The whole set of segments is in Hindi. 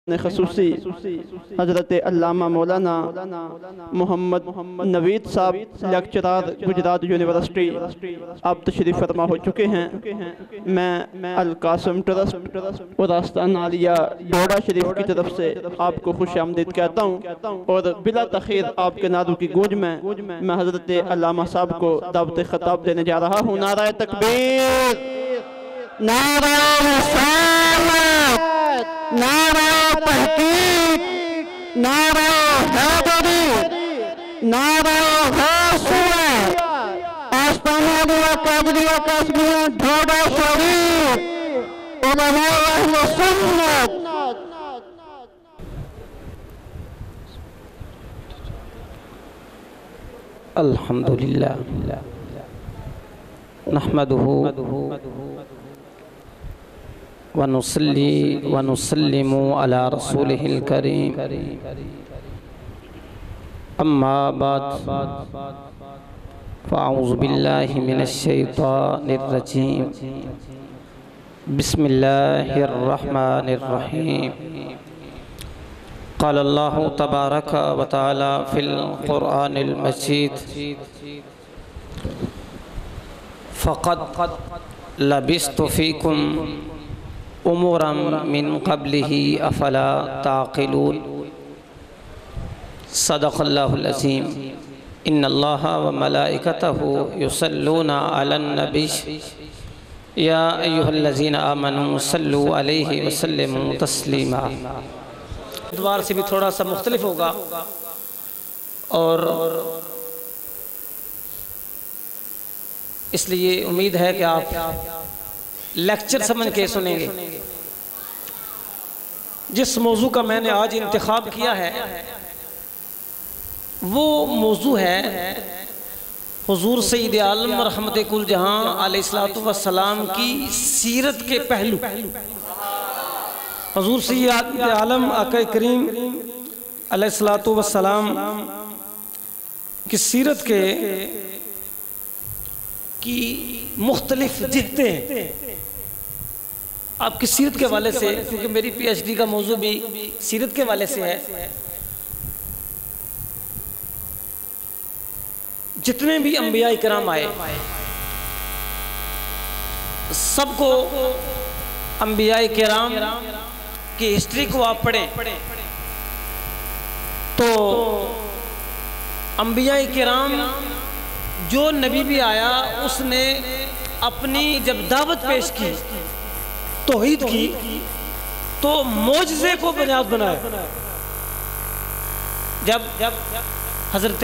खसूसी हज़रत अल्लामा मौलाना मोहम्मद नवीद साहब लेक्चरार गुजरात यूनिवर्सिटी अब तशरीफ़ फरमा हो चुके हैं। मैं अल कासिम ट्रस्ट और आस्ताना आलिया डोडा शरीफ की तरफ से आपको खुश आमदीद कहता हूँ और बिला तख़ीर आपके नारों की गूंज में मैं हज़रत अल्लामा साहब को दावत ख़िताब देने जा रहा हूँ। नारा तकबीर, नारा रिसालत, नारा तहकीक, नारा हैदरी, नारा गौसिया, आस्ताना आलिया कादरिया कासमिया डोडा शरीफ उलमा अहले सुन्नत। अल्हम्दुलिल्लाह नहमदुहु व नुसल्ली व नुसल्लिमु अला रसूलिहिल करीम, अम्मा बाद फ़अऊज़ु बिल्लाहि मिनश शैतानिर रजीम, बिस्मिल्लाहिर रहमानिर रहीम। क़ाल अल्लाहु तबारक व तआला फ़िल क़ुरआनिल मजीद, फ़क़द लबिस्तु फ़ीकुम उमुरम मिन क़ब्लिही अफ़ला ताक़िलून। सदक़ल्लाहुल अज़ीम। इन्नल्लाहा व मलाइकतहु युसल्लूना अलन नबी या अय्युहल्लज़ीना आमनू सल्लु अलैहि व सल्लिमू तस्लीमा। द्वार से भी थोड़ा सा मुख्तलिफ होगा और इसलिए उम्मीद है कि आप लेक्चर समझ के सुनेंगे। जिस मौजू का मैंने आज इंतखाब किया है वो मौजू है हुजूर सईद आलम रहमत कुल जहां अलैहिस्सलातु वस्सलाम की सीरत के पहलू। हुजूर सईद आलम आका करीम अलैहिस्सलातु वस्सलाम की सीरत के की मुख्तलिफ जिहते हैं आपकी सीरत के हवाले से, क्योंकि मेरी पीएचडी का मौजू भी सीरत के हवाले से है। जितने भी अंबिया इकराम आए सबको अंबिया इकराम की हिस्ट्री को आप पढ़ें तो अंबिया इकराम जो नबी भी आया उसने अपनी जब दावत पेश की तौहीद की तो मोजज़े को बुनियाद बनाया। जब हज़रत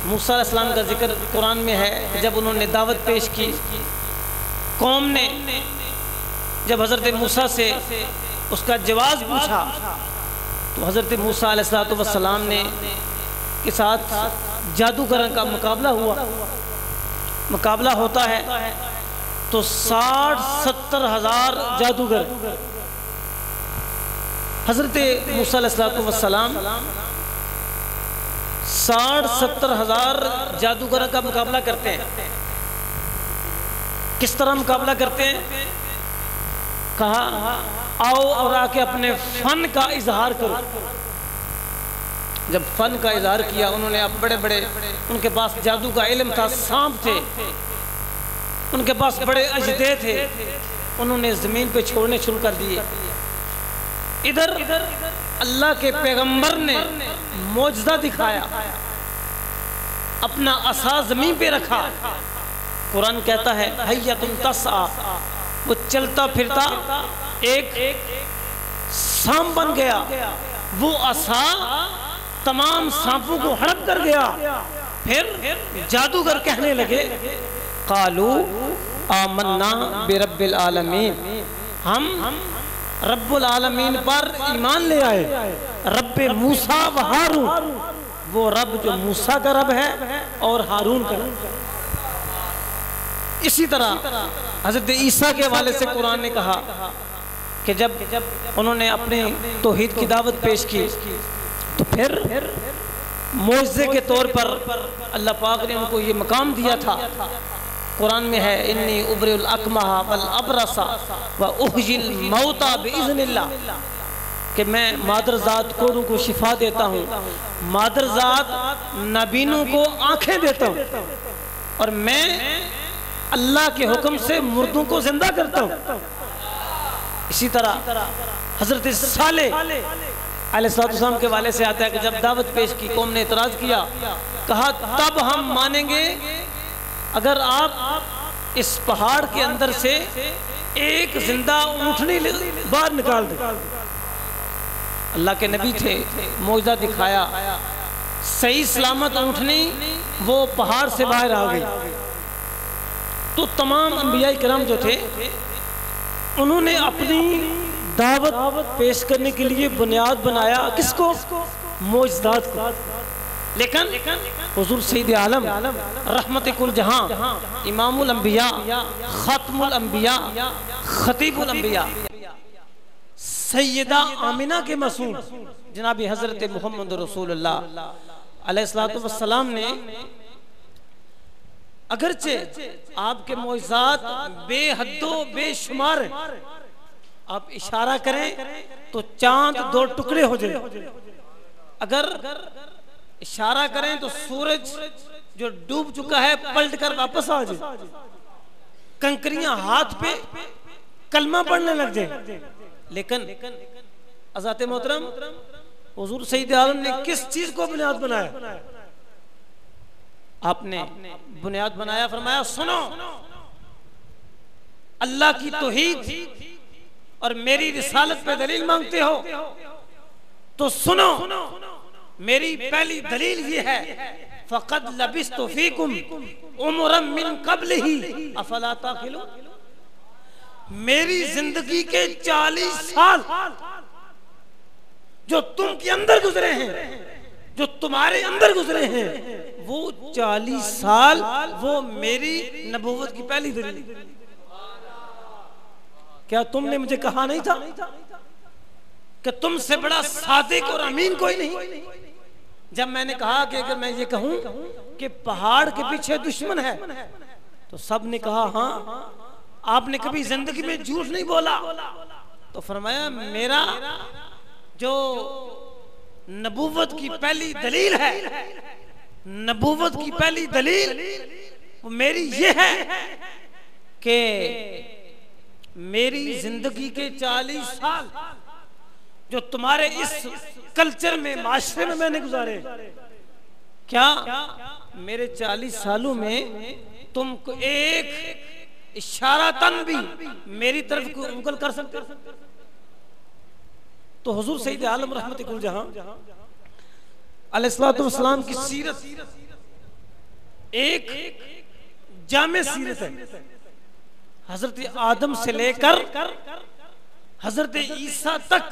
मूसा अलैहिस्सलाम का जिक्र कुरान में है, जब उन्होंने दावत पेश की कौम ने, जब हज़रत मूसा से उसका जवाब पूछा तो हज़रत मूसा अलैहिस्सलाम ने के साथ जादूगर का मुकाबला हुआ। मुकाबला होता है तो 60-70 हज़ार जादूगर हज़रत मूसा अलैहिस्सलाम 60-70 हज़ार जादूगर का मुकाबला करते हैं। किस तरह मुकाबला करते हैं? कहा आओ और आके अपने फन का इजहार करो। जब फन का इजहार किया उन्होंने, अब बड़े बड़े उनके पास जादू का इल्म था, सांप थे उनके पास, बड़े अजदे थे, उन्होंने ज़मीन पे छोड़ने शुरू कर दिए। इधर अल्लाह के पैगंबर ने मौजज़ा दिखाया, अपना असा ज़मीन पे रखा। कुरान कहता है हय्यतुन तस्आ, वो चलता फिरता एक सांप बन गया। वो असा तमाम सांपों को हड़प कर गया। फिर जादूगर कहने लगे कालू आमन्ना बिरब्बिल आलमीन, हम रब्बुल आलमीन पर ईमान ले आए। रब्बे मूसा व हारून, वो रब जो मूसा का रब है और हारून का रब। इसी तरह हज़रत ईसा के हवाले से कुरान ने कहा कि जब उन्होंने अपने तौहीद की दावत पेश की तो फिर मौजज़े के तौर पर अल्लाह पाक ने उनको ये मकाम दिया था। कुरान में है इन्नी उबरिल अकमहा वल अबरसा व उहयिल मौता बिइज़्निल्लाह, कि मैं मादरजात कोड़ों को शिफा देता हूँ, मादरजात नाबीनों को आंखें देता हूँ, और मैं अल्लाह के हुक्म से मुर्दों को जिंदा करता हूँ। इसी तरह हजरत सालेह अलैहिस्सलाम के वाले से आता है कि जब दावत पेश की, कौम ने इतराज किया, कहा तब हम मानेंगे अगर आप इस पहाड़ के अंदर से एक जिंदा ऊँटनी बाहर निकाल दें। अल्लाह के नबी थे, मौजज़ा दिखाया, सही सलामत ऊँटनी वो पहाड़ से बाहर आ गई। तो तमाम अंबिया किराम जो थे उन्होंने अपनी दावत पेश करने के लिए बुनियाद बनाया किसको? मौजज़ात को। लेकिन हुजूर सैयद आलम रहमत कुल जहां, इमामुल अंबिया, खातमुल अंबिया, खतीबुल अंबिया, सैयदा आमिना के मासूम जनाब हजरत मोहम्मद रसूलुल्लाह अलैहिस्सलातु वस्सलाम ने, अगरचे आपके मौजज़ात बेहद्दो बेशुमार हैं, आप इशारा करें तो चांद दो टुकड़े हो जाए, अगर इशारा करें तो सूरज जो डूब चुका है पलट कर वापस आ जाए, कंकरियां हाथ पे कलमा पढ़ने लग जाए। लेकिन अज़ात मोहतरम हुजूर सैयद आलम ने किस चीज को बुनियाद बनाया? आपने बुनियाद बनाया, फरमाया सुनो, अल्लाह की तौहीद और मेरी रिसालत पे दलील मांगते हो तो सुनो, मेरी पहली दलील ये है, फ़क़द लबिस्तु फ़ीकुम उमरम मिन क़ब्लिही अफ़ला ताक़िलून। मेरी जिंदगी के 40 साल जो तुम के अंदर गुजरे हैं, जो तुम्हारे अंदर गुजरे हैं, वो 40 साल वो मेरी नबूवत की पहली दलील। क्या तुमने मुझे कहा नहीं था कि तुमसे बड़ा सादिक और अमीन कोई नहीं? जब मैंने कहा कि अगर मैं ये कहूं कि पहाड़ के पीछे दुश्मन है, तो सब ने कहा हाँ, आपने कभी जिंदगी में झूठ नहीं बोला। तो फरमाया मेरा जो नबूवत की पहली दलील है, नबूवत की पहली दलील वो मेरी ये है कि मेरी जिंदगी के 40 साल जो तुम्हारे इस कल्चर में, माशरे में मैंने गुजारे, क्या मेरे 40 सालों में तुमको एक इशारा तन भी मेरी तरफ को मुकल कर सकते? तो हुजूर सैयद आलम रहमत कुल जहां अलैहिस्सलातु वस्सलाम की सीरत एक जामे सीरत है। हजरत आदम से लेकर हजरत ईसा तक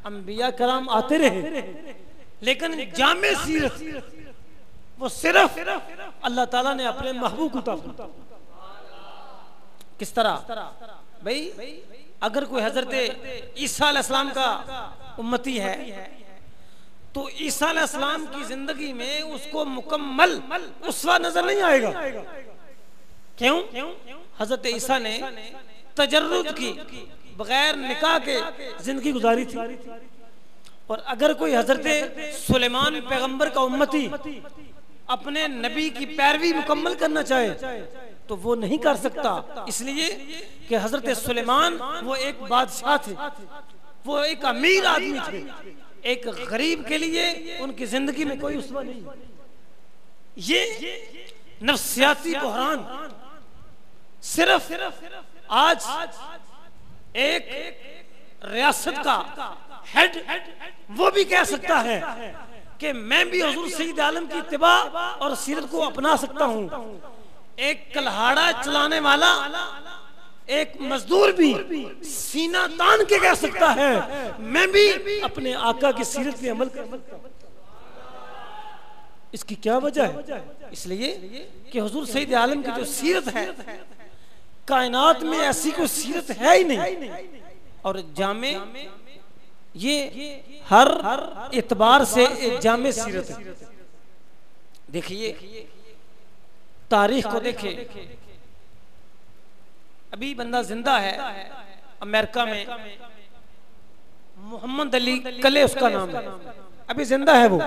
अंबिया कराम आते रहे, लेकिन जामे सीरत वो सिर्फ अल्लाह ताला ने अपने महबूब को उतारा। किस तरह भाई, अगर कोई हजरत ईसा अलैहिस्सलाम का उम्मती है तो ईसा अलैहिस्सलाम की जिंदगी में उसको मुकम्मल उसवा नजर नहीं आएगा। क्यों? हजरत ईसा ने तजर्रुद की, बगैर निकाह के जिंदगी गुजारी थी। और अगर कोई हजरत सुलेमान पैगंबर का उम्मती अपने नबी की पैरवी मुकम्मल करना चाहे तो वो नहीं कर सकता, इसलिए कि हजरत सुलेमान वो एक बादशाह थे, वो एक अमीर आदमी थे, एक गरीब के लिए उनकी जिंदगी में कोई उसवा नहीं। ये नफ्सियाती बहरान सिर्फ आज एक रियासत का हेड वो भी कह सकता है कि मैं भी हुजूर सैयद आलम की इत्तिबा और सीरत को अपना सकता हूँ। एक कल्हाड़ा चलाने वाला, एक मजदूर भी सीना तान के कह सकता है मैं भी अपने आका की सीरत पे अमल कर सकता हूं। इसकी क्या वजह है? इसलिए कि हुजूर सैयद आलम की जो सीरत है, कायनात में ऐसी कोई सीरत है ही नहीं। और जामे ये हर इतबार से एक जामे सीरत है। देखिए तारीख को देखे, अभी बंदा जिंदा है अमेरिका में, मोहम्मद अली कले उसका नाम है, अभी जिंदा है वो।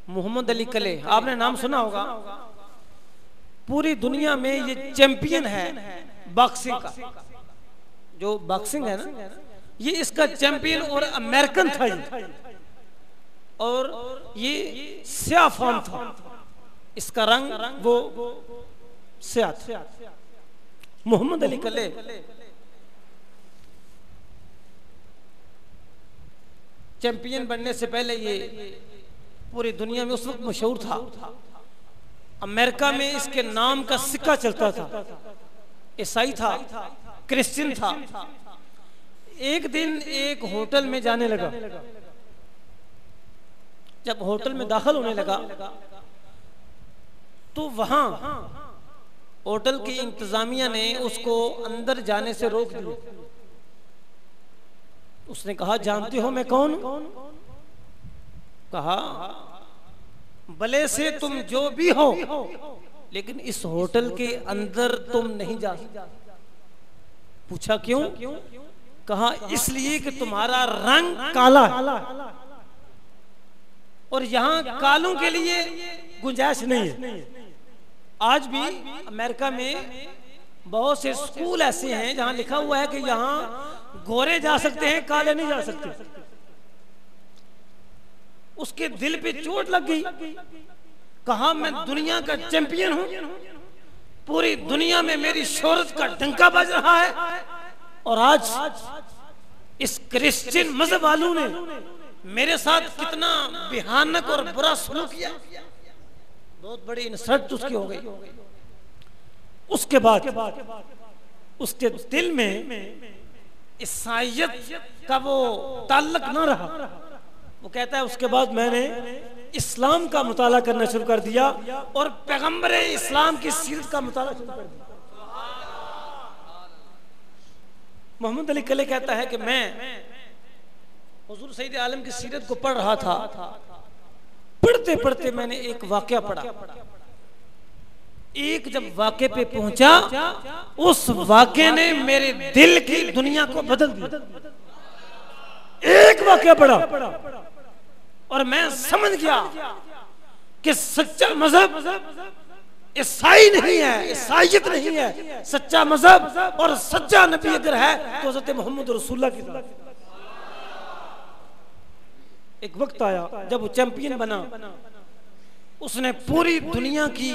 मोहम्मद अली कले, आपने नाम सुना होगा। पूरी दुनिया में ये चैंपियन है बॉक्सिंग का। जो बॉक्सिंग है ना, ये इसका चैंपियन और अमेरिकन था ये, और ये स्याह फार्म था, इसका रंग वो स्याह था। मोहम्मद अली कले चैंपियन बनने से पहले ये पूरी दुनिया में उस वक्त मशहूर था। अमेरिका में इसके नाम का सिक्का चलता था। ईसाई था, क्रिश्चियन था। एक दिन एक होटल में जाने लगा। जब होटल में दाखिल होने लगा तो वहां होटल की इंतजामिया ने उसको अंदर जाने से रोक दिया। उसने कहा, जानते हो मैं कौन? कहा, भले से तुम जो भी हो, लेकिन इस होटल के अंदर तुम नहीं जा सकते। पूछा क्यों? कहा, इसलिए कि तुम्हारा रंग काला है और यहाँ कालों के लिए गुंजाइश नहीं है। आज भी अमेरिका में बहुत से स्कूल ऐसे हैं जहां लिखा हुआ है कि यहाँ गोरे जा सकते हैं, काले नहीं जा सकते। उसके दिल पे चोट लग गई। कहा, मैं दुनिया का चैंपियन हूं, पूरी दुनिया में मेरी शोहरत का डंका बज रहा है, और आज इस क्रिश्चियन मजहब वालों ने मेरे साथ कितना भयानक और बुरा सलूक किया। बहुत बड़ी इंसल्ट उसकी हो गई। उसके बाद उसके दिल में ईसाईयत का वो ताल्लुक न रहा। वो कहता है, उसके बाद मैंने इस्लाम का मुताला करना शुरू कर दिया और पैगंबर इस्लाम की सीरत का मुताला शुरू कर दिया। मोहम्मद अली कले कहता है कि मैं हुजूर सईद आलम की सीरत को पढ़ रहा था। पढ़ते पढ़ते मैंने एक वाकया पढ़ा। एक जब वाकये पे पहुंचा, उस वाकये ने मेरे दिल की दुनिया को बदल दिया। एक वाकया पढ़ा और मैं समझ गया कि सच्चा मजहब ईसाई नहीं है, ईसाईयत नहीं है। सच्चा मजहब और सच्चा नबी अगर है तो हज़रत मोहम्मद रसूलुल्लाह की तरह। एक वक्त आया जब वो चैंपियन बना, उसने पूरी दुनिया की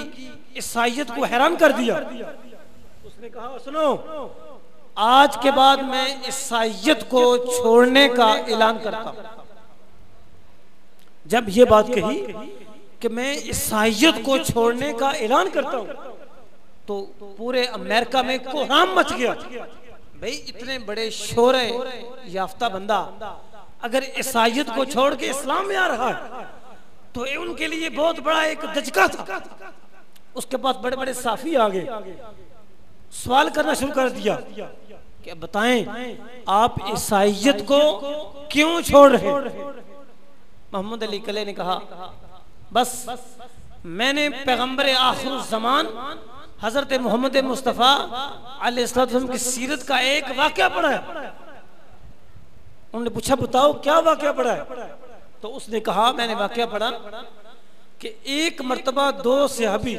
ईसाईयत को हैरान कर दिया। उसने कहा, सुनो, आज के बाद मैं ईसाईयत को छोड़ने का ऐलान करता हूं। जब ये बात कही कि मैं ईसाईयत को छोड़ने का ऐलान करता हूं, तो पूरे अमेरिका में कोहराम मच गया। भाई, इतने बड़े शोहरे याफ्ता बंदा अगर ईसाईयत को छोड़ के इस्लाम में आ रहा है तो ये उनके लिए बहुत बड़ा एक दचका था। उसके पास बड़े बड़े साफी आ गए, सवाल करना शुरू कर दिया कि बताएं आप ईसाईयत को क्यों छोड़ रहे हैं? मोहम्मद अली कले ने कहा, बस मैंने पैगंबर आखिर ज़मान हजरत मोहम्मद मुस्तफ़ा अलैहिस्सलाम की सीरत का एक वाकया पढ़ा है। उन्होंने पूछा, बताओ क्या वाकया पढ़ा है? तो उसने कहा, मैंने वाकया पढ़ा कि एक मर्तबा दो सहाबी,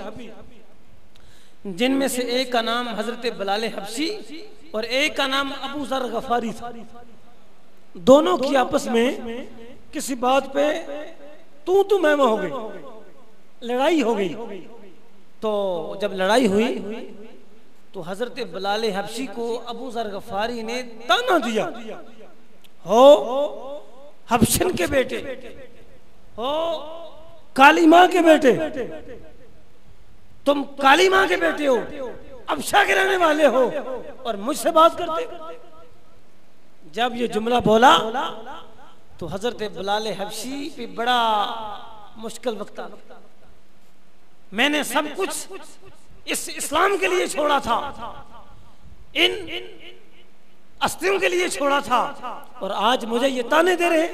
जिनमें से एक का नाम हजरत बिलाल हबशी और एक का नाम अबू ज़र गफारी था, दोनों की आपस में किसी बात पे तू मैं हो गई, लड़ाई हो गई। तो जब लड़ाई हुई तो हजरत बिलाल हबशी को अबू ज़र गफारी ने ताना दिया, हो हबशन के बेटे, हो काली माँ के बेटे, तुम काली माँ के बेटे हो, अबशा के रहने वाले हो और मुझसे बात करते। जब ये जुमला बोला तो हजरत बिलाल हबशी पे बड़ा मुश्किल वक्त आ। मैंने सब कुछ इस इस्लाम के लिए छोड़ा था, इन अस्तियों के लिए छोड़ा था, और आज मुझे ये ताने दे रहे।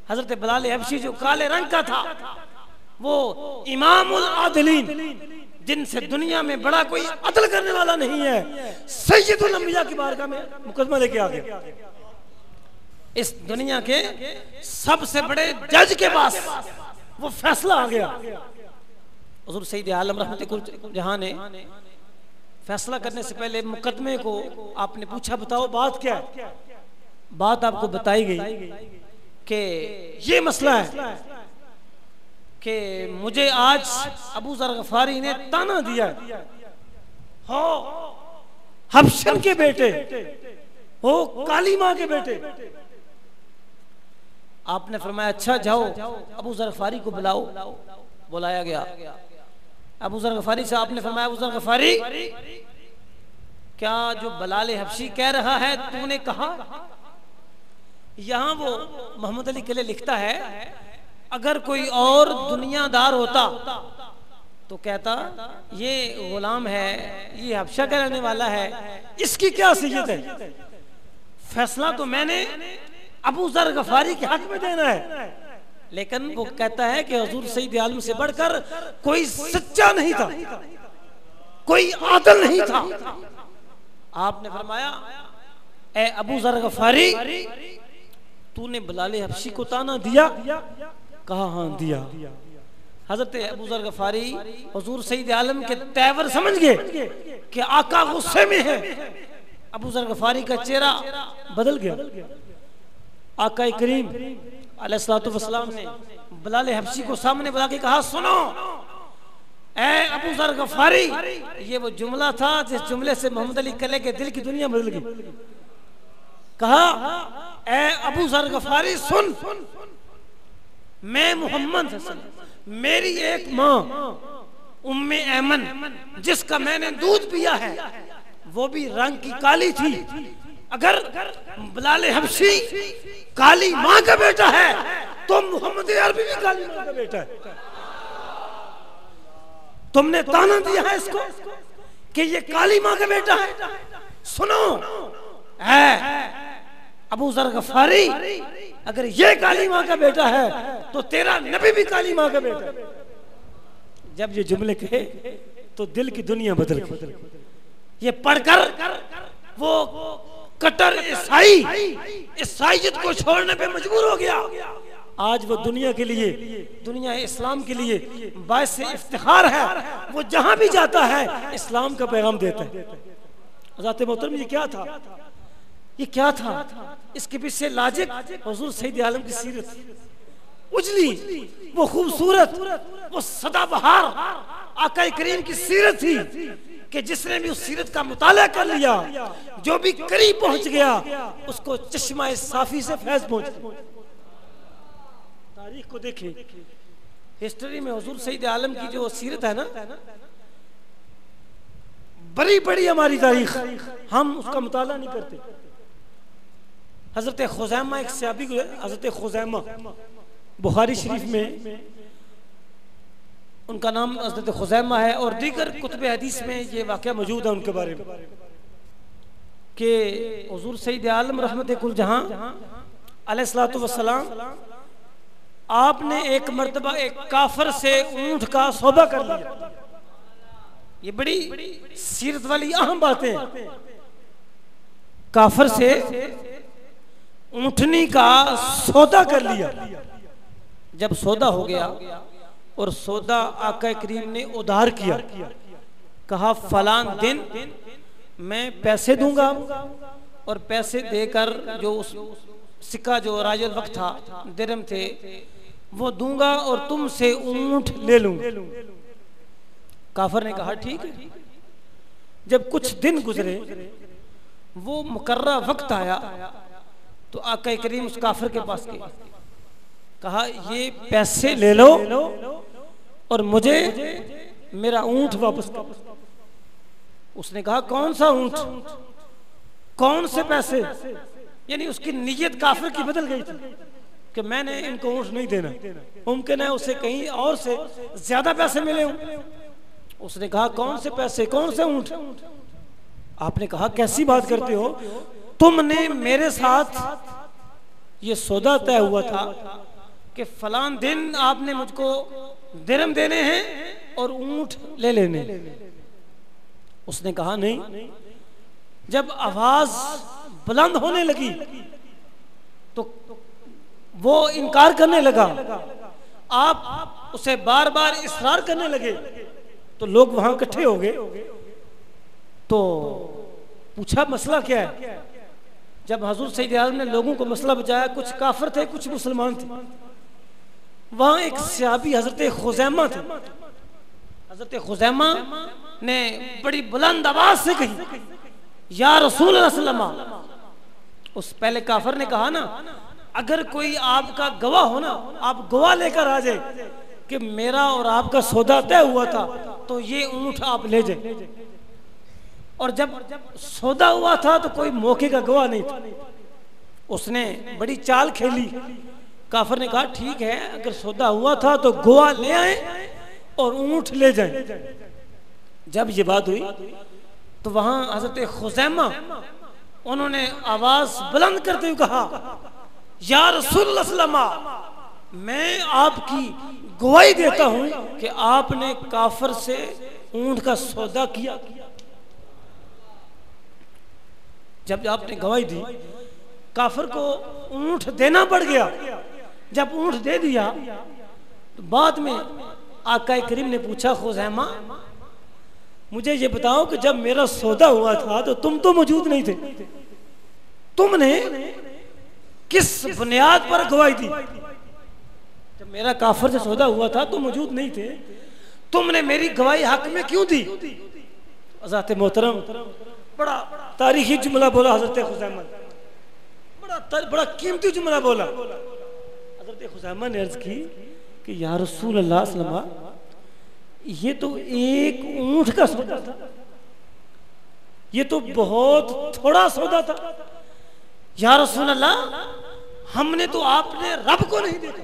हजरत बिलाल हबशी जो काले रंग का था, वो इमामुल आदिलीन, जिनसे दुनिया में बड़ा कोई अदल करने वाला नहीं है, सैयदुल अंबिया की बारगाह में मुकदमा लेके आ गया। इस दुनिया के सबसे बड़े जज के पास वो फैसला आ गया। हुजूर सईद आलम रहमतुल्लाह जहां ने फैसला करने से पहले मुकदमे को आपने पूछा, बताओ बात क्या है। बात आपको बताई गई कि ये मसला है कि मुझे आज अबू ज़र गफारी ने ताना दिया है, हो हबशन के बेटे, हो काली माँ के बेटे। आपने फरमाया अच्छा जाओ अबू ज़र गफारी को बुलाओ। बुलाया गया अबू ज़र गफारी से। आपने फरमाया अबू ज़र गफारी, क्या जो बलाल हबशी कह रहा है तूने कहा? यहां वो मोहम्मद अली के लिए लिखता है, अगर कोई और दुनियादार होता तो कहता ये गुलाम है, ये हबशा का रहने वाला है, इसकी क्या हैसियत है। फैसला तो मैंने अबू ज़र गफारी के हक में देना है। लेकिन वो कहता है कि हुजूर सईद आलम से बढ़कर कोई सच्चा नहीं था, कोई आदल नहीं था। आपने फरमाया ए अबू ज़र गफारी, तूने बलाल हबशी को ताना दिया? कहा हाँ दिया। हजरत अबू ज़र गफारी हुजूर सईद आलम के तेवर समझ गए कि आका गुस्से में है। अबू ज़र गफारी का चेहरा बदल गया। आका करीम अलैहिस्सलातु वस्सलाम ने बलाल हबशी को सामने बुला के कहा, सुनो ए अबू ज़र गफारी, ये वो जुमला था जिस जुमले से मोहम्मद अली कले के दिल की दुनिया बदल गई। कहा ए अबू ज़र गफारी सुन, मैं मोहम्मद, मेरी एक माँ उम्मे ऐमन जिसका मैंने दूध पिया है वो भी रंग की काली थी। अगर बलाल हबशी काली माँ का बेटा है तो मोहम्मद अरबी भी काली माँ का बेटा है। तुमने ताना दिया है इसको कि ये काली माँ का बेटा है। सुनो है अबू ज़र गफारी, अगर ये काली माँ का बेटा है तो तेरा नबी भी काली माँ का बेटा है। जब ये जुमले कहे तो दिल की दुनिया बदल गई। ये पढ़कर वो कट्टर ईसाईयत को छोड़ने पे मजबूर हो गया। आज वो दुनिया के लिए, दुनिया इस्लाम के लिए बाइस इफ्तिखार है। वो जहां भी जाता है इस्लाम का पैगाम देता है। हज़रत मोहतरम ये क्या था, ये क्या था? इसके पीछे लाजिक हुजूर सईद आलम की सीरत, उजली, वो खूबसूरत, वो सदाबहार आका करीम की सीरत थी कि जिसने भी उस सीरत का मुताला कर लिया, जो भी करीब पहुंच गया उसको चश्मा साफी से फैज पहुंच गया। तारीख को देखें, हिस्ट्री में हुजूर सईद आलम की जो सीरत है ना, बड़ी बड़ी हमारी तारीख, हम उसका मुताला नहीं करते। हजरत खुज़ैमा एक सहाबी, हजरत खुज़ैमा बुखारी शरीफ में उनका नाम हजरत खुज़ैमा है और दीगर कुतुब हदीस में ये वाक़या मौजूद है उनके बारे में कि हुजूर सईद आलम रहमतुल्लाह जहां अलैहिस्सलातु वस्सलाम, आपने एक मर्तबा एक काफिर से ऊंट का सौदा कर लिया। ये बड़ी सीरत वाली अहम बातें हैं। काफिर से ऊंटनी का सौदा कर लिया। जब सौदा हो गया और सौदा आका करीम ने उधार किया, कहा फलान दिन मैं पैसे दूंगा और पैसे देकर जो उस सिक्का जो राजुल वक्त था, दिरहम थे, वो दूंगा और तुमसे ऊंट ले लूंगा। काफिर ने कहा ठीक है। जब कुछ दिन गुजरे, वो मुकर्रा वक्त आया तो आका करीम उस काफिर के पास गए, कहा ये पैसे ले लो और मुझे मेरा ऊंट वापस करो। उसने कहा कौन सा ऊंट, कौन से पैसे? यानी उसकी नीयत काफिर की बदल गई थी कि मैंने इनको ऊंट नहीं देना, मुमकिन है उसे कहीं और से ज्यादा पैसे मिले हों। उसने कहा कौन से पैसे, कौन से ऊंट? आपने कहा कैसी बात करते हो, तुमने मेरे साथ ये सौदा तय हुआ था कि फलान दिन आपने मुझको दिरहम देने हैं और ऊंट ले लेने। उसने कहा नहीं। जब आवाज बुलंद होने लगी तो वो इनकार करने लगा। आप उसे बार बार इसरार करने लगे तो लोग वहां इकट्ठे हो गए। तो पूछा मसला क्या है। जब हजूर सैयद आलम ने लोगों को मसला बताया, कुछ काफिर थे कुछ मुसलमान थे। वहां एक सहाबी हजरत खुजैमा थे। हजरत खुजैमा ने बड़ी बुलंद आवाज से कही, या रसूल अल्लाह। उस पहले काफिर ने कहा ना, अगर कोई आपका गवाह हो ना, आप गवाह लेकर आ जाए कि मेरा और आपका सौदा तय हुआ था, तो ये ऊंट आप ले जाए। और जब सौदा हुआ था तो कोई मौके का गवाह नहीं था। उसने बड़ी चाल खेली। काफिर ने कहा ठीक है, अगर सौदा हुआ था तो गवाह ले आए और ऊंट ले जाएं। जब ये बात हुई तो वहां हजरत खुजैमा उन्होंने आवाज बुलंद करते हुए कहा, या रसूलुल्लाह सल्लल्लाहु अलैहि वसल्लम, मैं आपकी गवाही देता हूं कि आपने काफिर से ऊंट का सौदा किया। जब आपने गवाही दी, काफिर को ऊंट देना पड़ गया। जब ऊंट दे दिया तो बाद में आका करीम ने पूछा, खुजैमा मुझे ये बताओ कि जब मेरा सौदा हुआ था तो तुम तो मौजूद नहीं थे, तुमने किस बुनियाद पर गवाही दी? जब मेरा काफिर से सौदा हुआ था तो मौजूद नहीं थे, तुमने मेरी गवाही हक में क्यों दी? हज़रत मोहतरम बड़ा तारीखी जुमला बोला हजरत खुजैमा, बड़ा कीमती जुमला बोला। हजरत खुजैमा ने अर्ज की कि या रसूल अल्लाह सल्लल्लाहु अलैहि वसल्लम, ये तो एक ऊंट का सौदा था, ये तो बहुत थोड़ा सौदा था। या रसूल अल्लाह, हमने तो आपने रब को नहीं देखा,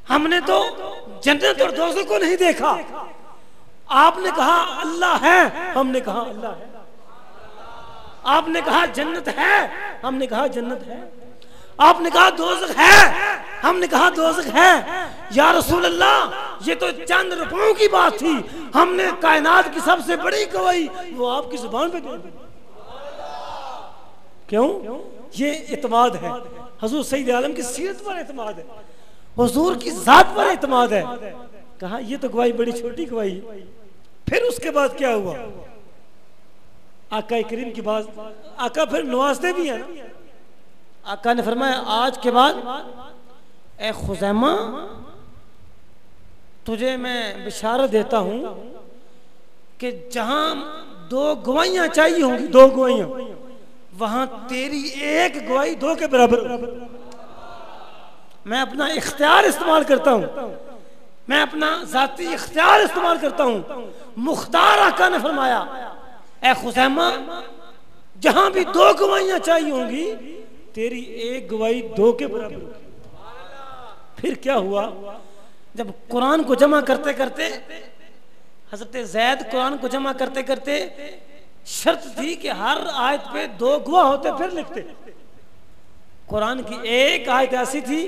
हमने तो जन्नत और दोज़ख को नहीं देखा। आपने कहा अल्लाह है, हमने कहा अल्लाह है। आपने कहा जन्नत है, हमने कहा जन्नत है। आपने कहा दोज़ख है, हमने कहा दोज़ख है। या रसूल अल्लाह, ये तो चंद रुपयों की बात थी, हमने कायनात की सबसे बड़ी गवाही वो आपकी जुबान पे दे दी। क्यों? ये इत्माद है, हुजूर सईद आलम की सीरत पर इत्माद है, हुजूर की जात पर इत्माद है। कहा ये तो गवाही बड़ी छोटी गवाही। फिर उसके बाद क्या हुआ? आका करीम की बात, आका फिर नवाजते भी है ना। आका ने फरमाया, आज के बाद ए खुजैमा, तुझे मैं बिशारत देता हूं कि जहां दो गवाहियां चाहिए होंगी, दो गवाहियां, वहां तेरी एक गवाही दो के बराबर। मैं अपना इख्तियार इस्तेमाल करता हूं, मैं अपना जाती इख्तियार इस्तेमाल करता हूं। मुख्तार आका ने फरमाया, ए खुजैमा, जहां भी दो गवाहियां चाहिए होंगी, तेरी एक गवाही दो के बराबर। फिर क्या हुआ? जब कुरान को जमा करते करते, हजरत ज़ैद कुरान को जमा करते करते, शर्त थी कि हर आयत पे दो गवाह होते फिर लिखते। कुरान की एक आयत ऐसी थी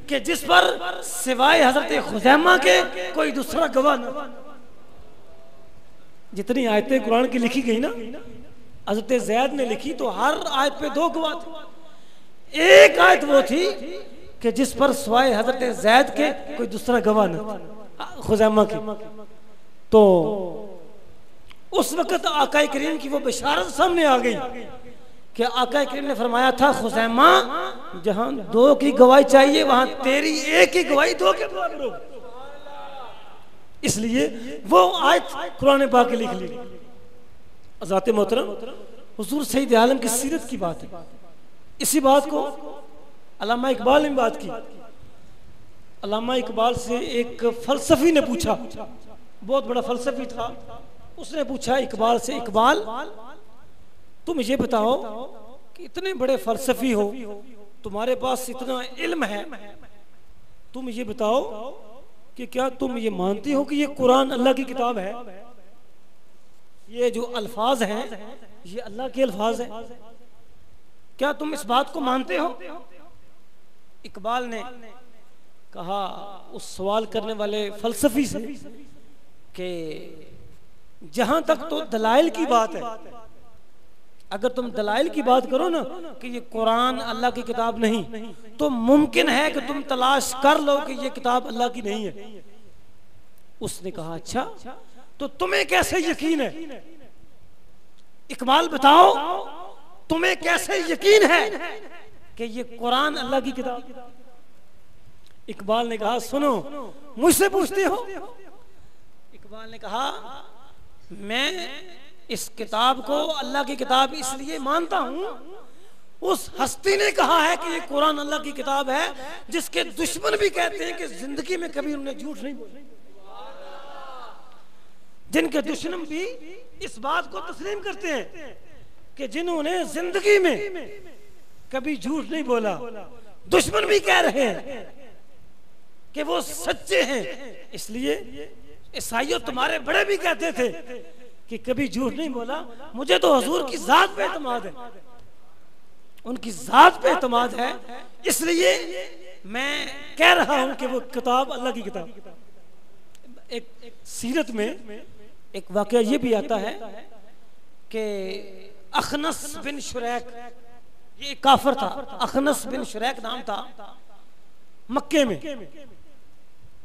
कि जिस पर सिवाय हजरत खुजैमा के कोई दूसरा गवाह न। जितनी आयतें कुरान की लिखी गई ना, हजरत ज़ैद ने लिखी तो हर आयत पे दो गवाह थे। एक आयत वो थी कि जिस पर सिवाय हजरत ज़ैद के कोई दूसरा गवाह न, खुजैमा की। तो उस वक्त आका करीम की वो बिशारत सामने आ गई कि आका करीम ने फरमाया था, खुजैमा, जहां दो की गवाही चाहिए वहां तेरी एक की गवाही दो के बराबर हो। इसलिए वो आयत कुरान पाक लिख ली। हज़रत मोहतरम हुजूर सईद आलम की सीरत की बात है। इसी बात को अल्लामा इकबाल ने बात की। अल्लामा इकबाल से एक फलसफी ने पूछा, बहुत बड़ा फलसफी था, उसने पूछा इकबाल से, इकबाल तुम ये बताओ कि इतने बड़े फलसफी हो, तुम्हारे पास इतना इल्म है, तुम ये बताओ कि क्या तुम ये मानती हो कि ये कुरान अल्लाह की किताब है? ये जो अल्फाज हैं ये अल्लाह के अल्फाज हैं, क्या तुम इस बात को मानते हो? इकबाल ने कहा उस सवाल करने वाले फलसफी से कि जहां तक तो दलाइल की बात है, अगर तुम दलाइल की बात करो ना कि ये कुरान अल्लाह की किताब नहीं, तो मुमकिन है कि तुम तलाश कर लो कि ये किताब अल्लाह की नहीं है। उसने कहा अच्छा, तो तुम्हें कैसे यकीन है? इकबाल बताओ, तुम्हें कैसे यकीन है कि ये कुरान अल्लाह की किताब? इकबाल ने कहा सुनो, मुझसे पूछते हो? इकबाल ने कहा मैं इस किताब को अल्लाह की किताब इसलिए मानता हूं, उस हस्ती ने कहा है कि ये कुरान अल्लाह की किताब है, जिसके दुश्मन भी कहते हैं कि जिंदगी में कभी उन्होंने झूठ नहीं बोला। जिनके दुश्मन भी इस बात को तस्लीम करते हैं कि जिन्होंने जिंदगी में कभी झूठ नहीं बोला, दुश्मन भी कह रहे हैं कि वो सच्चे हैं। इसलिए ईसाइयों तुम्हारे बड़े भी कहते थे कि कभी झूठ नहीं बोला। मुझे तो हुजूर की जात पे एतमाद है, उनकी जात पे एतमाद है, इसलिए मैं कह रहा हूं कि वो किताब अल्लाह की किताब। एक सीरत में एक वाकया ये भी आता है कि अखनस बिन शुरैक, ये काफिर था, अखनस बिन शुरैक नाम था, मक्के में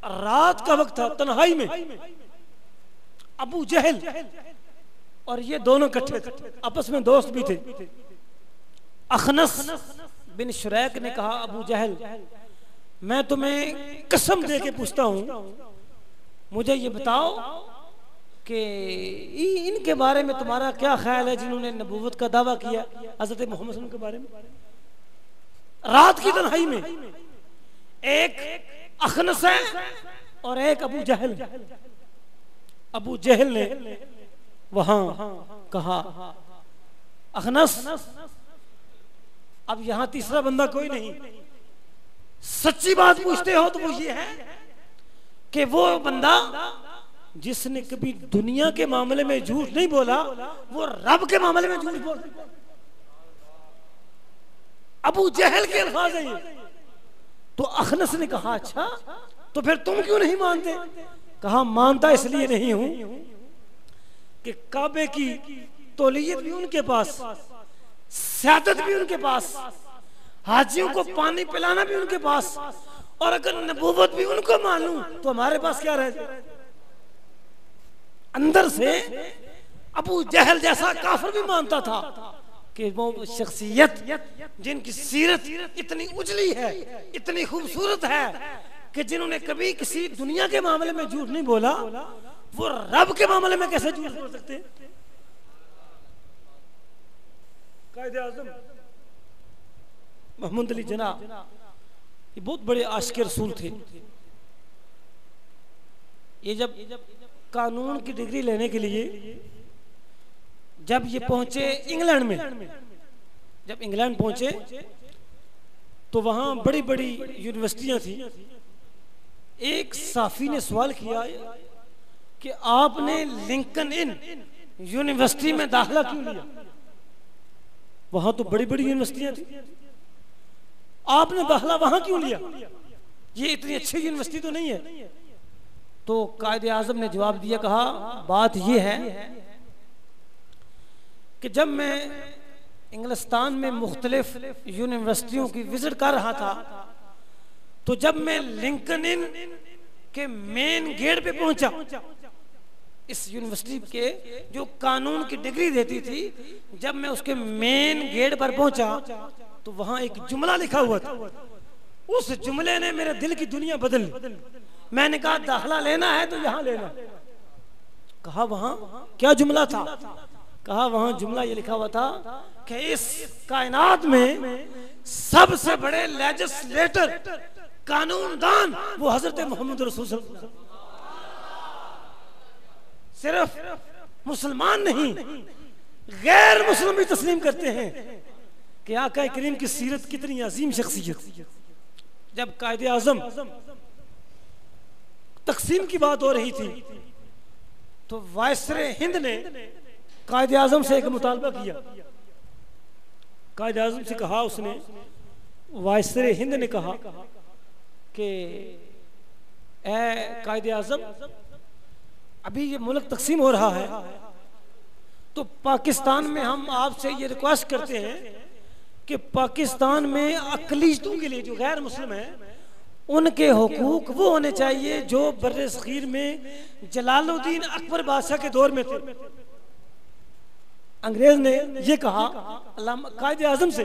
रात का वक्त था, तन्हाई में अबू जहल और ये दोनों इकट्ठे थे, आपस में दोस्त भी थे। अखनस बिन शुरैक ने कहा अबू जहल, मैं तुम्हें कसम दे के पूछता हूं, मुझे ये बताओ कि इनके बारे में तुम्हारा क्या ख्याल है जिन्होंने नबूवत का दावा किया हजरत मोहम्मद सल्लल्लाहु अलैहि वसल्लम के बारे में। रात की तन्हाई में एक अखनस है और एक अबू जहल। अबू जहल ने वहां कहा अखनस, अब यहां तीसरा बंदा कोई नहीं, सच्ची बात पूछते हो तो वो ये है कि वो बंदा जिसने कभी दुनिया के मामले में झूठ नहीं बोला, वो रब के मामले में झूठ बोल। अबू जहल के अल्फाज है ये। तो अखनस ने कहा अच्छा, तो फिर तुम क्यों नहीं मानते? कहा मानता इसलिए नहीं हूं कि काबे की तौलियत भी उनके पास, स्यादत भी उनके पास, हाजियों को पानी पिलाना भी उनके पास, और अगर नबूवत भी उनको मानूं तो हमारे पास क्या रह जाए? अंदर से अबू जहल जैसा काफिर भी मानता था कि वो शख्सियत जिनकी सीरत इतनी उजली है, इतनी खूबसूरत है कि जिन्होंने कभी किसी दुनिया के मामले में झूठ नहीं बोला, वो रब के मामले में कैसे झूठ बोल सकते? कायदे आज़म मोहम्मद अली जिन्ना ये बहुत बड़े आशिक रसूल थे। ये जब कानून की डिग्री लेने के लिए जब ये पहुंचे इंग्लैंड में, जब इंग्लैंड पहुंचे तो वहां बड़ी बड़ी यूनिवर्सिटियां थी। एक साफी ने सवाल किया कि आपने लिंकन इन यूनिवर्सिटी में दाखिला क्यों लिया? वहां तो बड़ी बड़ी यूनिवर्सिटियां थी, आपने दाखिला वहां क्यों लिया? ये इतनी अच्छी यूनिवर्सिटी तो नहीं है। तो कायदे आज़म ने जवाब दिया, कहा बात यह है कि जब मैं इंग्लिस्तान में मुख्तलिफ यूनिवर्सिटियों की विजिट कर रहा था, तो जब मैं लिंकन इन के मेन गेट पे पहुंचा, इस यूनिवर्सिटी के जो कानून की डिग्री देती थी, जब मैं उसके मेन गेट पर पहुंचा तो वहां एक जुमला लिखा हुआ था। उस जुमले ने मेरे दिल की दुनिया बदल ली। मैंने कहा दाखिला लेना है तो यहां लेना। कहा वहां क्या जुमला था? कहा वहां जुमला ये लिखा हुआ था कि इस कायनात में सबसे बड़े लेजिस्लेटर, कानूनदान वो हजरत मोहम्मद रसूल सल्लल्लाहु अलैहि वसल्लम। सिर्फ मुसलमान नहीं, गैर मुस्लिम भी तस्लीम करते हैं कि आका करीम की सीरत कितनी अजीम शख्सियत। जब कायदे आज़म तकसीम की बात हो रही थी तो वायसरे हिंद ने कायदे आज़म से एक मुतालबा किया। कायदे आज़म से कहा, उसने वायसरे हिंद ने कहा कि ए कायदे आज़म, अभी ये मुल्क तकसीम हो रहा है, तो पाकिस्तान में हम आपसे ये रिक्वेस्ट करते हैं कि पाकिस्तान में अक़लियतों के लिए जो गैर मुस्लिम हैं उनके हुकूक वो होने चाहिए जो बर्रे सगीर में जलालुद्दीन अकबर बादशाह के दौर में थे। अंग्रेज ने ये कहा कायदे आज़म से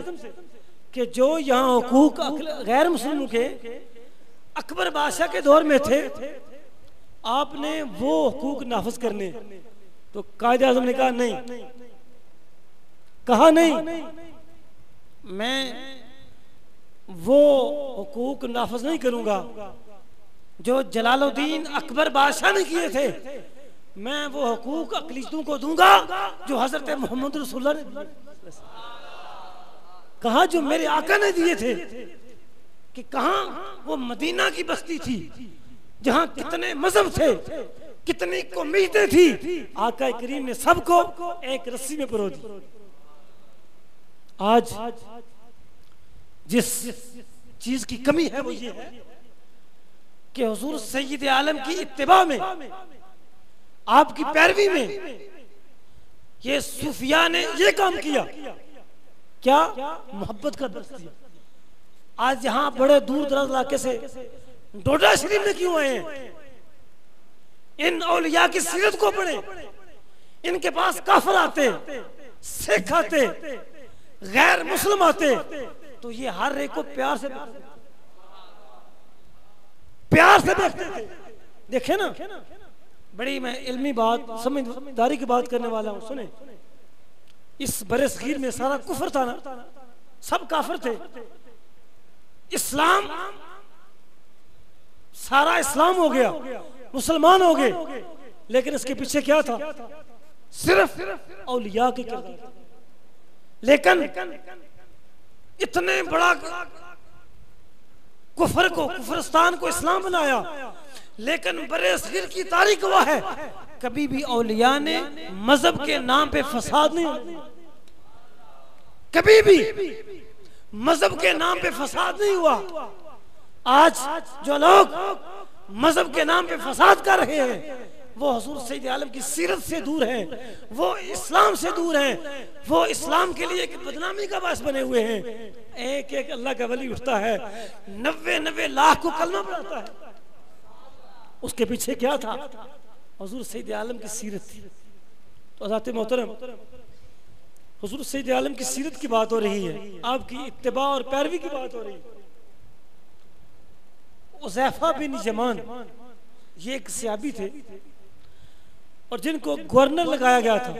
कि जो यहाँ हुकूक गैर मुस्लिमों के अकबर बादशाह के दौर में थे आपने वो हुकूक नाफिज करने। तो कायदे आज़म ने कहा नहीं, कहा नहीं, मैं वो हुकूक नाफिज नहीं करूंगा जो जलालुद्दीन अकबर बादशाह ने किए थे। मैं वो हुकूक अक़लियतों को दूंगा जो हजरत मोहम्मद रसूलुल्लाह ने कहा, जो मेरे आका ने दिए थे। कि कहां वो मदीना की बस्ती थी जहां कितने मजहब थे, कितनी कौमियतें थी, आका करीम ने सबको एक रस्सी में पिरो दी। आज जिस चीज की कमी है वो ये है कि हुजूर सैयद आलम की इत्तिबा में, आपकी पैरवी में ये सूफिया ने ये काम किया, क्या मोहब्बत का दर्स दिया। आज यहाँ बड़े दूर दराज इलाके से डोडा शरीफ में क्यों आए हैं? इन औलिया की सीरत को पढ़े, इनके पास काफिर आते, सिख आते, गैर मुस्लिम आते, तो ये हर एक को प्यार से देखते थे। देखे ना, बड़ी मैं इल्मी बात समझदारी की बात करने वाला हूं। सुने, इस बरे सगीर में सारा कुफर था ना, सब काफिर थे। इस्लाम, सारा इस्लाम हो गया, मुसलमान हो गए, लेकिन इसके पीछे क्या था? सिर्फ औलिया के किरदार। लेकिन इतने बड़ा कुफर को, कुफरस्तान को इस्लाम बनाया, लेकिन बरे सगीर की तारीख हुआ है कभी भी औलिया ने मजहब के नाम पे फसाद नहीं, कभी भी मजहब के नाम पे फसाद नहीं हुआ। आज जो लोग मजहब के नाम पे फसाद कर रहे हैं वो हुजूर सैयद आलम की सीरत से दूर हैं, वो इस्लाम से दूर हैं, वो इस्लाम के लिए एक बदनामी का बायस बने हुए हैं। एक एक अल्लाह का वली उठता है, 90 लाख को कलमा पढ़ाता है। उसके पीछे क्या था? हुजूर सैयद आलम की सीरत थी। तो हज़रत मोहतरम, हुजूर सैयद आलम की सीरत की बात हो रही है, आपकी इत्तिबा और पैरवी की बात हो रही है। उज़ैफा बिन यमान ये एक सहाबी थे और जिनको गवर्नर लगाया गया था।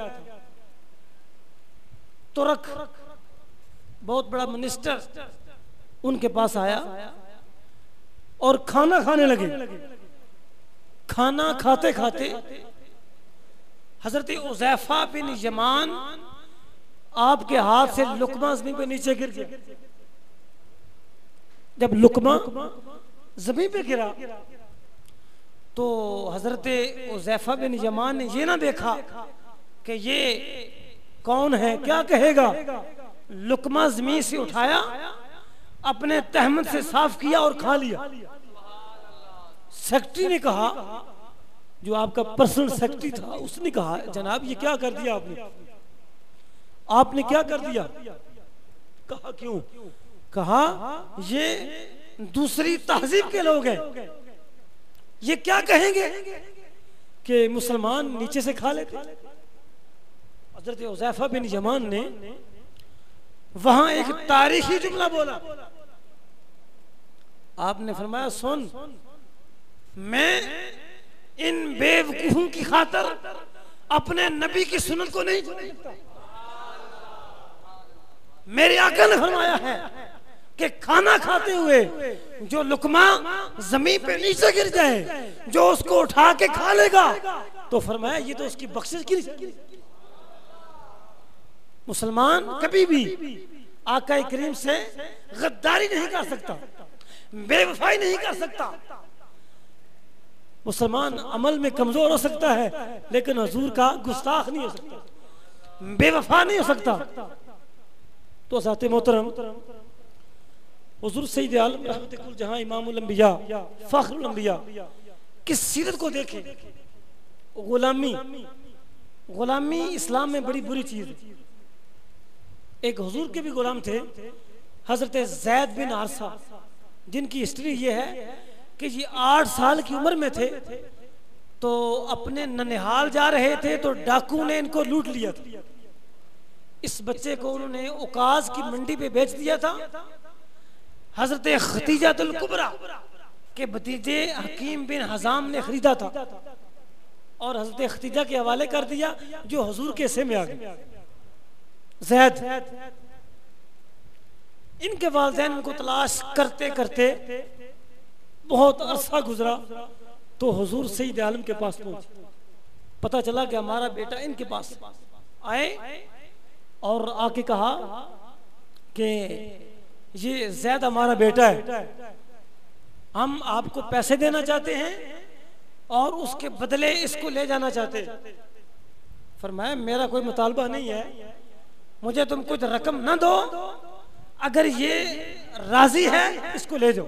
तुर्क बहुत बड़ा मिनिस्टर उनके पास आया और खाना खाने लगे। खाना खाते खाते हजरत उज़ैफा बिन यमान आपके हाथ से लुकमा जमीन पे नीचे गिर गया। जब लुकमा जमीन पे गिरा तो हजरत उज़ैफा बिन यमान ने ये ना देखा कि ये कौन है, क्या कहेगा। लुकमा जमीन से उठाया, अपने तहमत से साफ किया और खा लिया। सेक्रेटरी ने कहा, जो आपका पर्सनल सेक्रेटरी था, उसने कहा, जनाब ये क्या कर दिया आपने, आपने क्या कर दिया? कहा क्यों? कहा ये दूसरी तहजीब के लोग हैं, ये क्या कहेंगे कि मुसलमान नीचे से खा लेते। हजरत उज़ैफा बिन यमान ने वहां एक तारीखी जुमला बोला। आपने फरमाया, सुन, मैं इन बेवकूफों की खातर अपने नबी की सुन्नत को नहीं छोड़ सकता। मेरे आका ने फरमाया है कि खाना खाते हुए जो लुकमा जमीन पे नीचे गिर जाए, जो उसको उठा के खा लेगा, तो फरमाया ये तो उसकी बख्शिश की। मुसलमान कभी भी आका करीम से गद्दारी नहीं कर सकता, बेवफाई नहीं कर सकता। मुसलमान अमल में कमजोर हो सकता है, लेकिन हुजूर का गुस्ताख नहीं हो सकता, बेवफा नहीं हो सकता। तो साथ मोहतरम, हुजूर सैयद आलम रहमत कुल जहां इमामुल अंबिया फख्रुल अंबिया की सीरत को देखें। गुलामी गुलामी इस्लाम में बड़ी बुरी चीज है। एक हुजूर के भी गुलाम थे, हजरत ज़ैद बिन हारिसा, जिनकी हिस्ट्री ये है कि ये 8 साल की उम्र में थे तो अपने ननिहाल जा रहे थे तो डाकू ने इनको लूट लिया था। इस बच्चे को उन्होंने उकाज की मंडी पे बेच दिया था। हजरत खतीजातुल कुबरा के भतीजे हकीम बिन हजाम ने खरीदा था और हजरत खतीजा के हवाले कर दिया, जो हुजूर के हिस्से में आ गए। ज़ैद, इनके वालिदैन उनको तलाश करते करते बहुत अरसा गुजरा तो हुजूर सईद आलम के पास पहुंचे। पता चला कि हमारा बेटा इनके पास आए और आके कहा कि ये ज़ैद हमारा बेटा है, हम आपको पैसे देना चाहते हैं और उसके बदले इसको ले जाना चाहते हैं। फरमाया मेरा कोई मुतालबा नहीं है, मुझे तुम कुछ रकम ना दो, अगर ये राजी है इसको ले जाओ।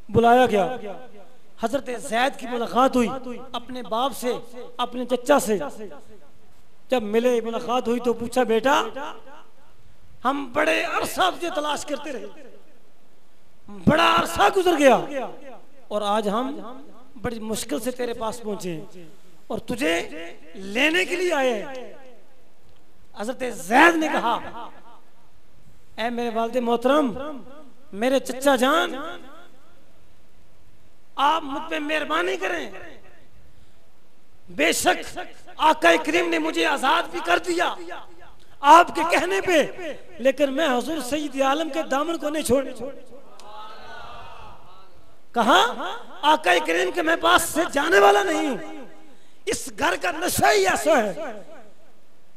बुलाया गया, हजरत ज़ैद की मुलाकात हुई अपने बाप से, अपने चचा से। जब मिले, मुलाकात हुई तो पूछा बेटा हम बड़े अरसा तुझे तलाश करते रहे, बड़ा अरसा गुजर गया और आज हम बड़ी मुश्किल से तेरे पास पहुंचे और तुझे लेने के लिए आए हैं। हजरत ज़ैद ने कहा ऐ मेरे वालिद मोहतरम, मेरे चचा जान, आप मुझ पे मेहरबानी करें, बेशक आका करीम ने मुझे आजाद भी कर दिया आपके कहने पे, लेकिन मैं हुजूर सईद आलम के दामन को नहीं छोड़ने। कहा आका करीम के मैं पास से जाने वाला नहीं हूं। इस घर का नशा ही ऐसा है,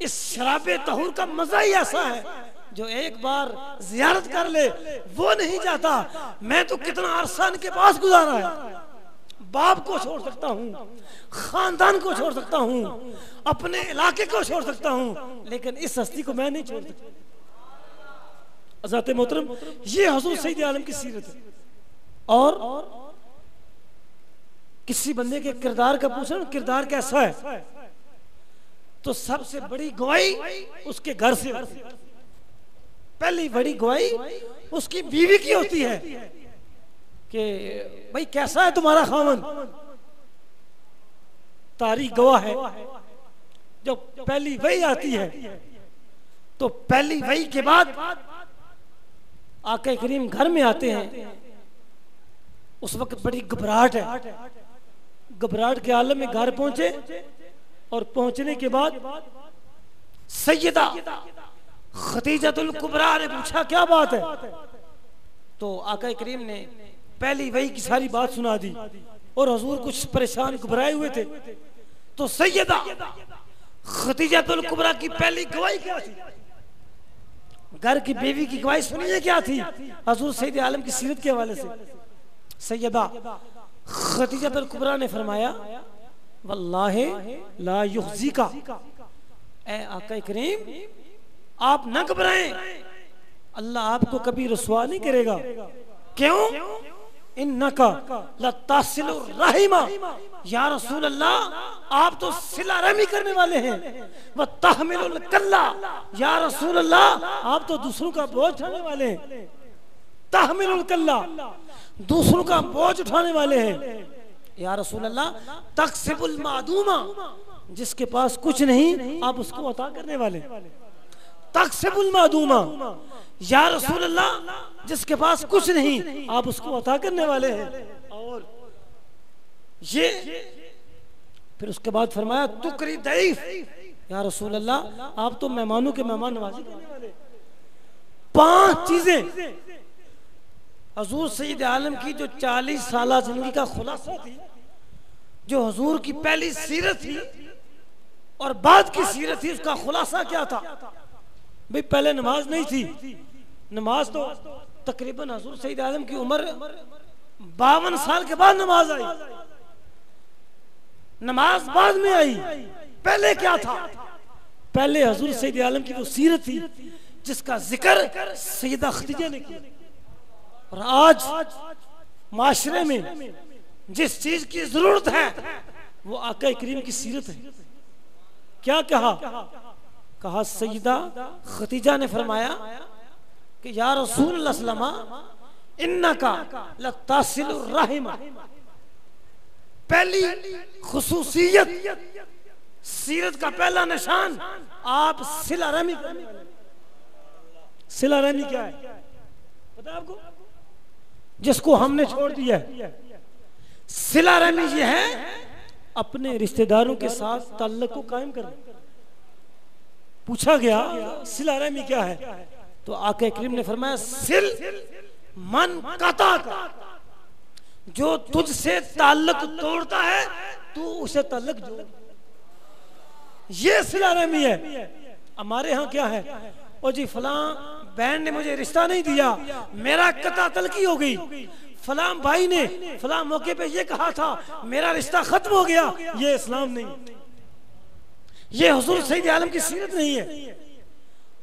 इस शराबे तहूर का मजा ही ऐसा है, जो एक बार जियारत कर ले वो नहीं जाता। मैं तो कितना अरसा के पास गुजारा है, बाप को छोड़ सकता हूँ, खानदान को छोड़ सकता हूँ, अपने इलाके को छोड़ सकता हूँ, लेकिन इस हस्ती को मैं नहीं छोड़ सकता। हज़रत मोहतरम, ये हुजूर सईद आलम की सीरत है। और किसी बंदे के किरदार का पूछा ना, किरदार कैसा है, तो सबसे बड़ी गवाही उसके घर से होती है। पहली बड़ी गवाही उसकी बीवी की होती है कि भाई कैसा है तुम्हारा खामन। तारीख गवाह है, जब पहली वही आती है तो पहली वही के बाद आका करीम घर में आते हैं। उस वक्त बड़ी घबराहट है, घबराहट के आलम में घर पहुंचे और पहुंचने के बाद सैयदा खतीजातुल कुबरा ने पूछा क्या बात है, तो आका करीम ने पहली वही की सारी बात सुना दी और हुजूर कुछ परेशान घबराए हुए थे। तो सैयदा खतीजातुल कुबरा की पहली गवाही क्या थी, घर की बीवी की गवाही सुनिए क्या थी हुजूर सईद आलम की सीरत के हवाले से। सैयदा खतीजातुल कुबरा ने फरमाया वल्लाहि ला युखज़ीका, ए आका करीम आप न घबराएं, अल्लाह आपको कभी रुसवा नहीं करेगा। क्यों? इन्नका लतासिलुर रहीमा, या रसूल अल्लाह आप तो सिला रहमी करने वाले हैं। व तहमिलुल कल्ला, या रसूल अल्लाह आप तो दूसरों का बोझ उठाने वाले हैं। तहमिलुल कल्ला, दूसरों का बोझ उठाने वाले हैं। या रसूल अल्लाह तक्सिबुल मादूमा, जिसके पास कुछ नहीं आप उसको अता करने वाले। तक्सिबुल मादूमा, या रसूल अल्लाह जिसके पास कुछ नहीं आप उसको अता करने वाले हैं। और ये फिर उसके बाद फरमाया तुकरी दईफ, या रसूल अल्लाह आप तो मेहमानों के मेहमान नवाजी करने वाले। 5 चीजें हुजूर सईद आलम की जो 40 साल जिंदगी का खुलासा थी, जो हुजूर की पहली सीरत थी और बाद की सीरत थी, उसका खुलासा क्या था। भाई पहले नमाज नहीं थी, नमाज तो तकरीबन हुजूर सईद आलम की उम्र 52 साल के बाद नमाज आई। नमाज बाद में आई, पहले क्या था? पहले हुजूर सईद आलम की वो सीरत थी जिसका जिक्र सैयदा खदीजा ने किया। और आज माशरे में जिस चीज की जरूरत है वो आका करीम की सीरत है। क्या कहा सईदा खतीजा ने फरमाया कि या रसूल अल्लाह सल्लमा इन्नका लतासिलुर रहिम। पहली खुसूसियत, सीरत का पहला निशान, आप सिला रहमी। सिला रहमी क्या है पता है आपको? जिसको हमने छोड़ दिया है। सिला रहमी ये है अपने रिश्तेदारों के साथ ताल्लुक को कायम करना। पूछा गया सिला रहमी क्या है, तो आका करीम ने फरमाया सिल मन कता का, जो तुझसे ताल्लुक तोड़ता है तू उसे ताल्लुक जोड़। ये सिला रहमी है। हमारे यहाँ क्या है, ओ जी फलां बहन ने मुझे रिश्ता नहीं दिया, मेरा कता तलकी हो गई, फलां भाई ने फलां मौके पे ये कहा था, मेरा रिश्ता खत्म हो गया। ये इस्लाम नहीं, ये हुजूर सैयद आलम की सीरत नहीं है।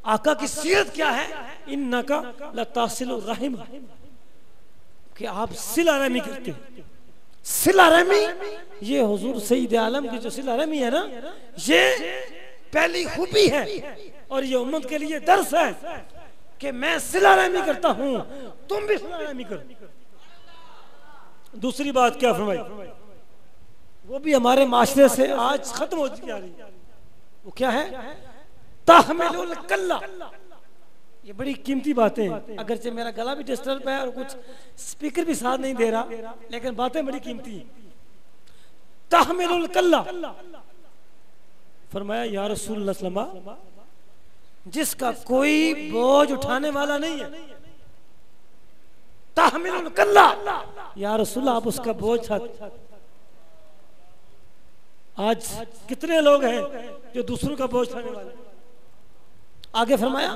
आका की सीरत क्या है? इन्नका लतासिलुर रहिम, कि आप सिला रहमी करते। सिला रहमी ये हुजूर सैयद आलम की जो सिला रहमी है ना, ये पहली खूबी है और ये उम्मत के लिए दर्स है कि मैं सिला रहमी करता हूं, तुम भी सिला रहमी करो। दूसरी बात क्या फरमाई, वो भी हमारे माशरे से आज खत्म होती जा रही, वो क्या है? तहमिलुल कल्ला। ये बड़ी कीमती बातें हैं, अगरचे मेरा गला भी डिस्टर्ब है और कुछ स्पीकर भी साथ नहीं दे रहा, लेकिन बातें बड़ी कीमती हैं। तहमिलुल कल्ला, फरमाया या रसूलुल्लाह सल्लल्लाहु अलैहि वसल्लम, जिसका कोई बोझ उठाने वाला नहीं है। तहमिलुल कल्ला, या रसूलल्लाह आप उसका बोझ उठाते। आज कितने लोग हैं जो दूसरों का बोझ उठाने वाले। आगे फरमाया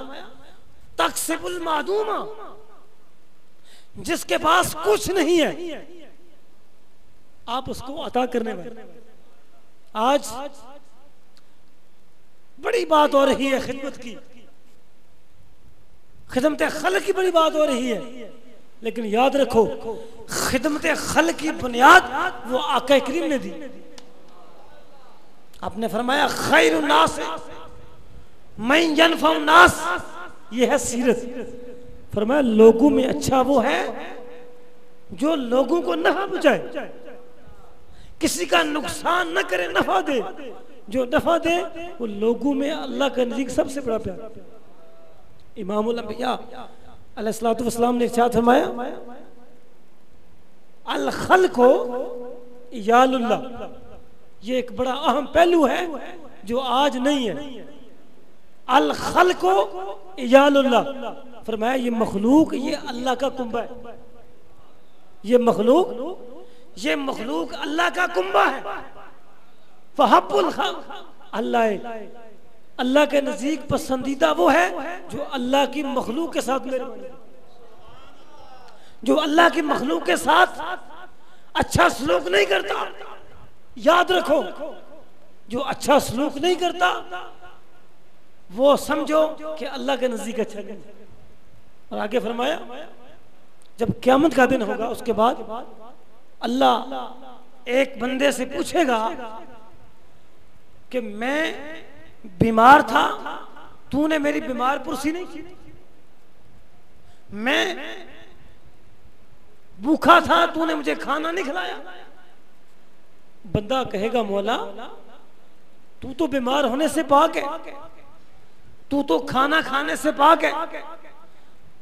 तक्सिबुल मादूमा, जिसके पास कुछ नहीं है आप उसको अता करने वाले। आज बड़ी बात हो रही है खिदमत की, खिदमत खल्क की बड़ी बात हो रही है, लेकिन याद रखो खिदमत खल्क की बुनियाद वो आका करीम ने दी। आपने फरमाया खैरुन नास मन यनफउ नास, ये है सीरत। फरमाया लोगों में अच्छा वो है जो लोगों को नफा पहुंचाए, किसी का नुकसान न करे, नफा दे। जो नफा दे वो लोगों में अल्लाह का नज़दीक सबसे बड़ा प्यार। इमामुल अंबिया अलैहिस्सलातु वस्सलाम ने इरशाद फरमाया अल खल्क़ु इयालुल्लाह, ये एक बड़ा अहम पहलू है जो आज नहीं है। अल खल्क़ु इयालुल्लाह, फरमाया ये मखलूक ये अल्लाह का कुंबा है। ये मखलूक अल्लाह का कुंबा है। फहब्बुल खल्क़, अल्लाह के नजदीक पसंदीदा वो है जो अल्लाह की मखलूक के साथ मेहरबानी, जो अल्लाह की मखलूक के साथ अच्छा सलूक नहीं करता। याद रखो जो अच्छा सलूक नहीं करता वो समझो कि अल्लाह के नजदीक अच्छा नहीं। और आगे फरमाया जब क़यामत का दिन होगा उसके बाद अल्लाह एक बंदे से पूछेगा कि मैं बीमार था, तूने मेरी बीमार पुरसी नहीं की, मैं भूखा था, तूने मुझे खाना नहीं खिलाया। बंदा कहेगा मौला तू तो बीमार होने से पाक है, तू तो खाना खाने से पाक है,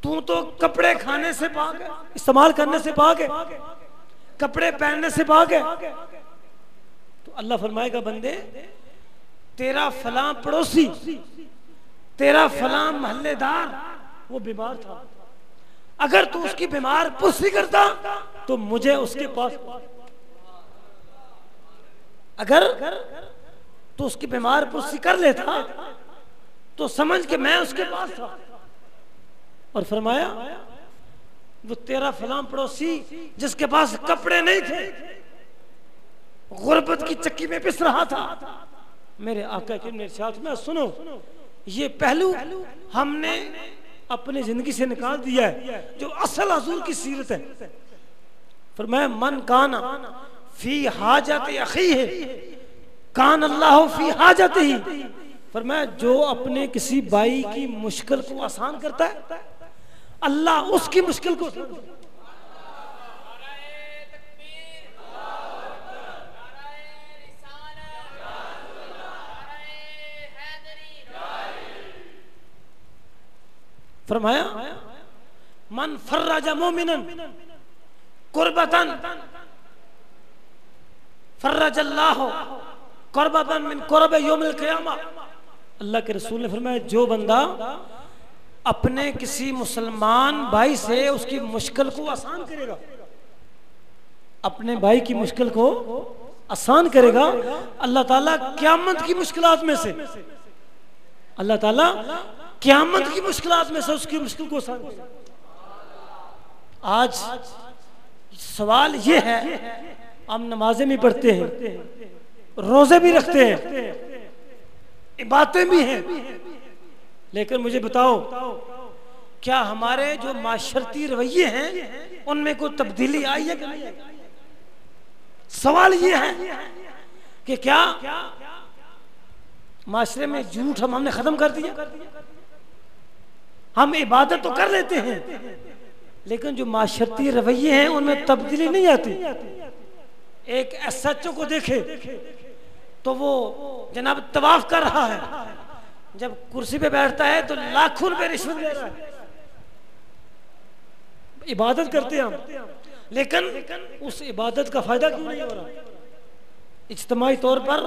तू तो कपड़े खाने से पाक है, इस्तेमाल करने से पाक है, कपड़े पहनने से पाक है। तो अल्लाह फरमाएगा बंदे तेरा फलां पड़ोसी, तेरा फलां महल्लेदार वो बीमार था, अगर तू उसकी बीमार पुरसी करता तो मुझे उसके पास, अगर तू उसकी बीमार पुरसी कर लेता तो समझ के मैं उसके पास था। और फरमाया वो तेरा फलां पड़ोसी जिसके पास कपड़े नहीं थे, गुर्बत की चक्की में पिस रहा था, मेरे आका के इरशाद में सुनो ये पहलू हमने अपनी जिंदगी से निकाल दिया है जो असल हुजूर की सीरत है। फरमाया मन काना फी हाजत अखी है कान अल्लाह फी हाजत ही। फरमाया जो अपने किसी भाई की मुश्किल को आसान करता है अल्लाह उसकी मुश्किल को फरमाया मन फर्राजा मोमिनन कुर्बतन फर्रजल्लाहु कुर्बतन मिन कुर्ब यौमिल क़ियामा। अल्लाह के रसूल ने फरमाया जो बंदा अपने किसी मुसलमान भाई से उसकी मुश्किल को आसान करेगा, अपने भाई की मुश्किल को आसान करेगा, अल्लाह ताला क़यामत की मुश्किलात में से, अल्लाह ताला क़यामत की मुश्किलात में से उसकी मुश्किल को आसान करेगा। आज सवाल ये है, हम नमाजें भी पढ़ते हैं, रोजे भी रखते हैं, इबादतें भी हैं, लेकिन मुझे बताओ क्या हमारे जो माशरती रवैये हैं उनमें कोई तब्दीली आई है कि नहीं? सवाल ये है कि क्या माशरे में झूठ हमने खत्म कर दिया? हम इबादत तो कर लेते हैं लेकिन जो माशरती रवैये हैं उनमें तब्दीली नहीं आती। एक SHO को देखे तो वो जनाब तवाफ कर रहा है, जब कुर्सी पे बैठता है तो लाखों रुपए रिश्वत ले रहा है। इबादत करते हैं हम, लेकिन उस इबादत का फायदा क्यों नहीं हो रहा? इज्तिमाई तौर पर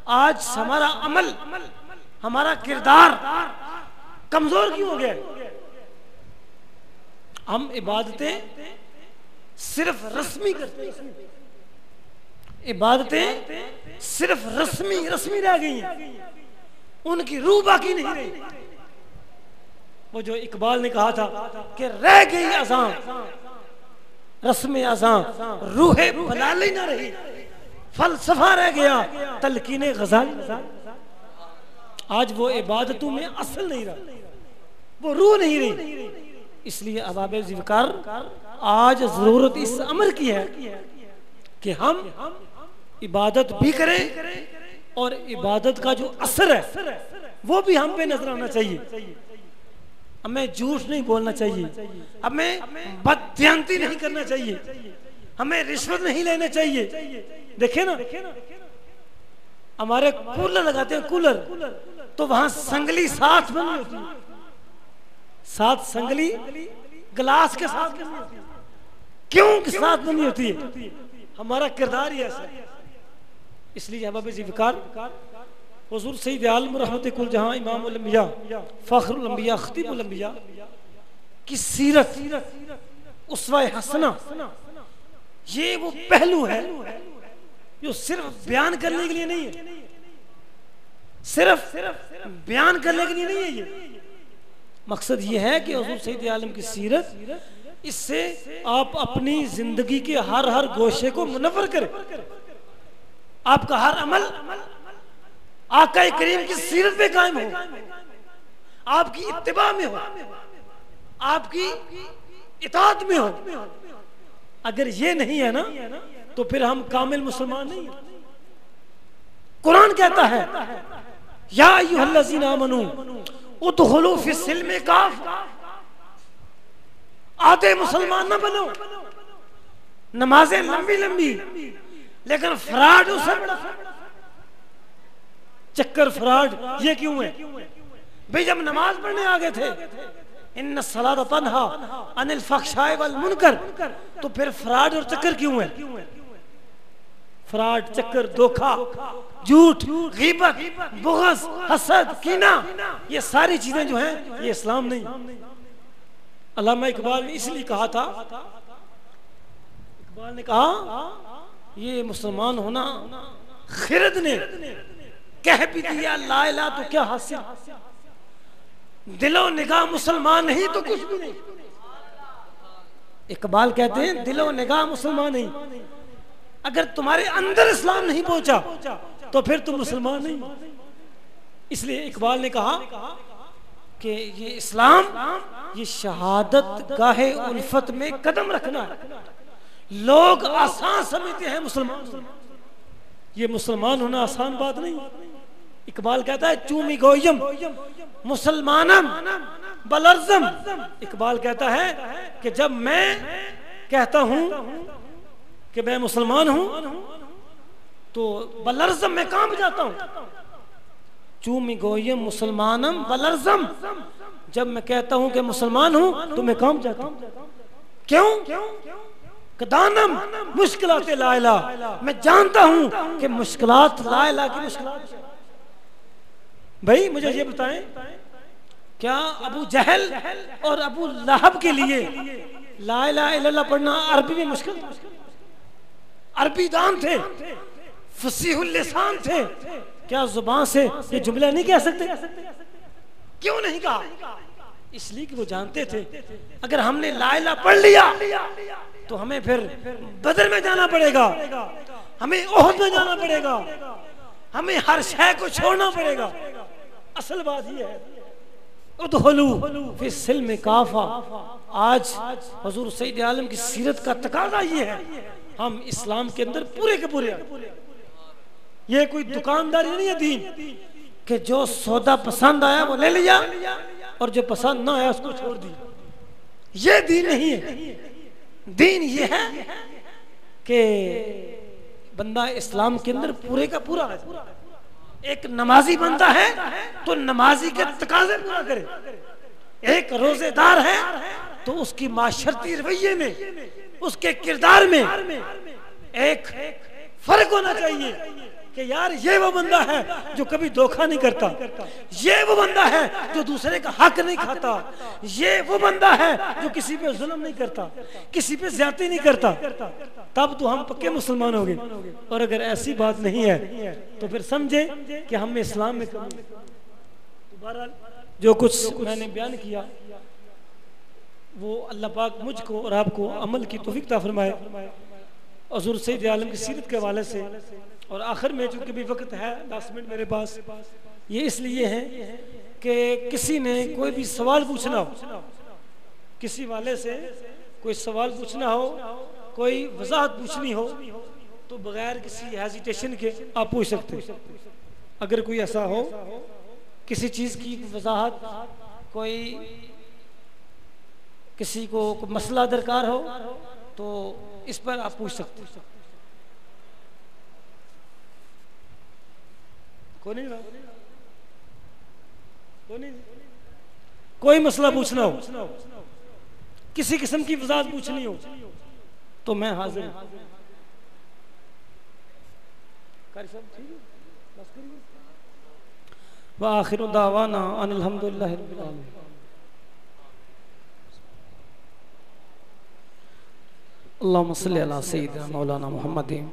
आज हमारा अमल, हमारा किरदार कमजोर क्यों हो गया? हम इबादतें सिर्फ रस्मी करते हैं, इबादतें सिर्फ रस्मी रह गई हैं, उनकी रूह बाकी नहीं रही। वो जो इकबाल ने कहा था कि रह गई अज़ां रस्म अज़ां रूहे बलाली ना रही, फलसफा रह गया तलकीने गज़ाली। आज वो इबादतों में असल नहीं रहा, वो रूह नहीं रही। इसलिए अबाब ज़िक्र आज जरूरत इस अमर की है कि हम इबादत भी करें और इबादत का जो असर है वो भी हम पे नजर आना चाहिए। हमें झूठ नहीं बोलना चाहिए, हमें बदध्यांती नहीं करना चाहिए, हमें रिश्वत नहीं लेना चाहिए। देखे ना हमारे कूलर लगाते हैं, कूलर तो वहां संगली साथ बनी होती है, साथ संगली गिलास के साथ बनी होती है। क्यों के साथ बनी होती है? हमारा किरदार ही ऐसा है। इसलिए अहबाब ज़िक्र हुज़ूर सय्यद आलम रहमत कुल जहां इमाम उल अंबिया फख्रुल अंबिया खतीबुल अंबिया की सीरत उसवा हसना, ये वो पहलू है जो सिर्फ बयान करने के लिए नहीं है, सिर्फ बयान करने के लिए नहीं है। ये मकसद ये है कि हुज़ूर सय्यद आलम की सीरत, इससे आप अपनी जिंदगी के हर गोशे को मुनव्वर करें। आपका हर अमल आका करीम की सीरत पे कायम हो, आपकी इत्तिबा में हो, आपकी इताअत में हो। अगर ये नहीं है ना तो फिर हम कामिल मुसलमान नहीं है। कुरान कहता है या अय्युहल्लज़ीना आमनू उदखुलू फिस्सिल्मि काफ़ा, आधे मुसलमान ना बनो। नमाजें लंबी लंबी लेकिन फ्रॉड उससे बड़ा चक्कर, फ्रॉड ये क्यों है भाई? जब नमाज पढ़ने आ गए थे इन्ना सलात तन्हा अनिल फहशाए वल मुनकर, तो फिर फ्रॉड और चक्कर क्यों है? फ्रॉड, चक्कर, धोखा, झूठ, गीबत, बुग़्ज़, हसद, कीना, ये सारी चीजें जो हैं ये इस्लाम नहीं। अल्लामा इकबाल ने इसलिए कहा था, इकबाल ने कहा ये मुसलमान होना खिरद ने कह भी दिया ला इलाहा तो क्या हासिल, दिलो निगाह मुसलमान नहीं तो कुछ भी नहीं। इकबाल कहते हैं दिलो निगाह मुसलमान नहीं, अगर तुम्हारे अंदर इस्लाम नहीं पहुंचा तो फिर तुम मुसलमान नहीं। इसलिए इकबाल ने कहा कि ये इस्लाम, ये शहादत गाहे उल्फत में कदम रखना है। लोग आसान समझते हैं मुसलमान। ये मुसलमान होना आसान बात नहीं। इकबाल कहता है चूमी गोयम मुसलमानम बलर्जम। इकबाल कहता है कि जब मैं कहता हूं कि मैं मुसलमान हूं तो बलर्जम में कांप जाता हूं। चूमी गोयम मुसलमानम बलर्जम, जब मैं कहता हूं कि मुसलमान हूं तो मैं कांप जाता हूं। क्यों? कदानम मुश्किलात ला इलाहा, मैं जानता हूं कि मुश्किलात ला इलाहा की मुश्किलात। भाई मुझे ये बताएं, क्या अबू जहल और अबू लहब के लिए ला इलाहा इल्लल्लाह पढ़ना अरबी में मुश्किल? अरबी दान थे, फसीहुल लिसान थे, क्या जुबान से ये जुमला नहीं कह सकते? क्यों नहीं कहा? इसलिए कि वो जानते थे अगर हमने ला इलाहा पढ़ लिया तो हमें फिर बदर में जाना पड़ेगा, हमें ओहद में जाना पड़ेगा, हमें हर शय को छोड़ना पड़ेगा। असल बात ये है उदखुलू फी सिल्म काफा। आज हुजूर सईद आलम की सीरत का तकाजा ये है, हम इस्लाम के अंदर पूरे के पूरे। ये कोई दुकानदारी नहीं है दीन कि जो सौदा पसंद आया वो ले लिया और जो पसंद ना आया उसको छोड़ दिया। ये दीन नहीं है। दीन ये है कि बंदा इस्लाम के अंदर पूरे का पूरा है। एक नमाजी बनता है तो नमाजी के तकाजे पूरा करे। एक रोजेदार है तो उसकी माशरती रवैये में, उसके किरदार में एक फर्क होना चाहिए कि यार ये वो बंदा है जो कभी धोखा नहीं करता, ये वो बंदा है जो दूसरे का हक नहीं खाता, ये वो बंदा है जो किसी पे जुल्म नहीं करता, किसी पे ज्यादती नहीं करता। तब तो हम पक्के मुसलमान हो गए। और अगर ऐसी बात नहीं है तो फिर समझे कि हम इस्लाम में कमी। बहरहाल जो कुछ मैंने बयान किया वो अल्लाह पाक मुझको और आपको अमल की तौफीक अता फरमाए। हुजूर सईद आलम की सीरत के हवाले से और आखिर में चूंकि भी वक्त है 10 मिनट मेरे पास, ये इसलिए है कि किसी ने कोई भी सवाल पूछना हो, किसी वाले से कोई सवाल पूछना हो, कोई वजाहत पूछनी हो तो बगैर किसी हेजिटेशन के आप पूछ सकते। अगर कोई ऐसा हो किसी चीज की वजाहत, कोई किसी को कोई मसला दरकार हो तो इस पर आप पूछ सकते। कोई मसला पूछना हो, किसी किस्म की वजाहत पूछनी हो तो मैं हाजिर हूं। व आखिरु दावाना अनिल हम्दुलिल्लाहि रब्बिल आलमीन। अल्लाहुम्मा सल्लि अला सय्यिदिना मौलाना मुहम्मदिन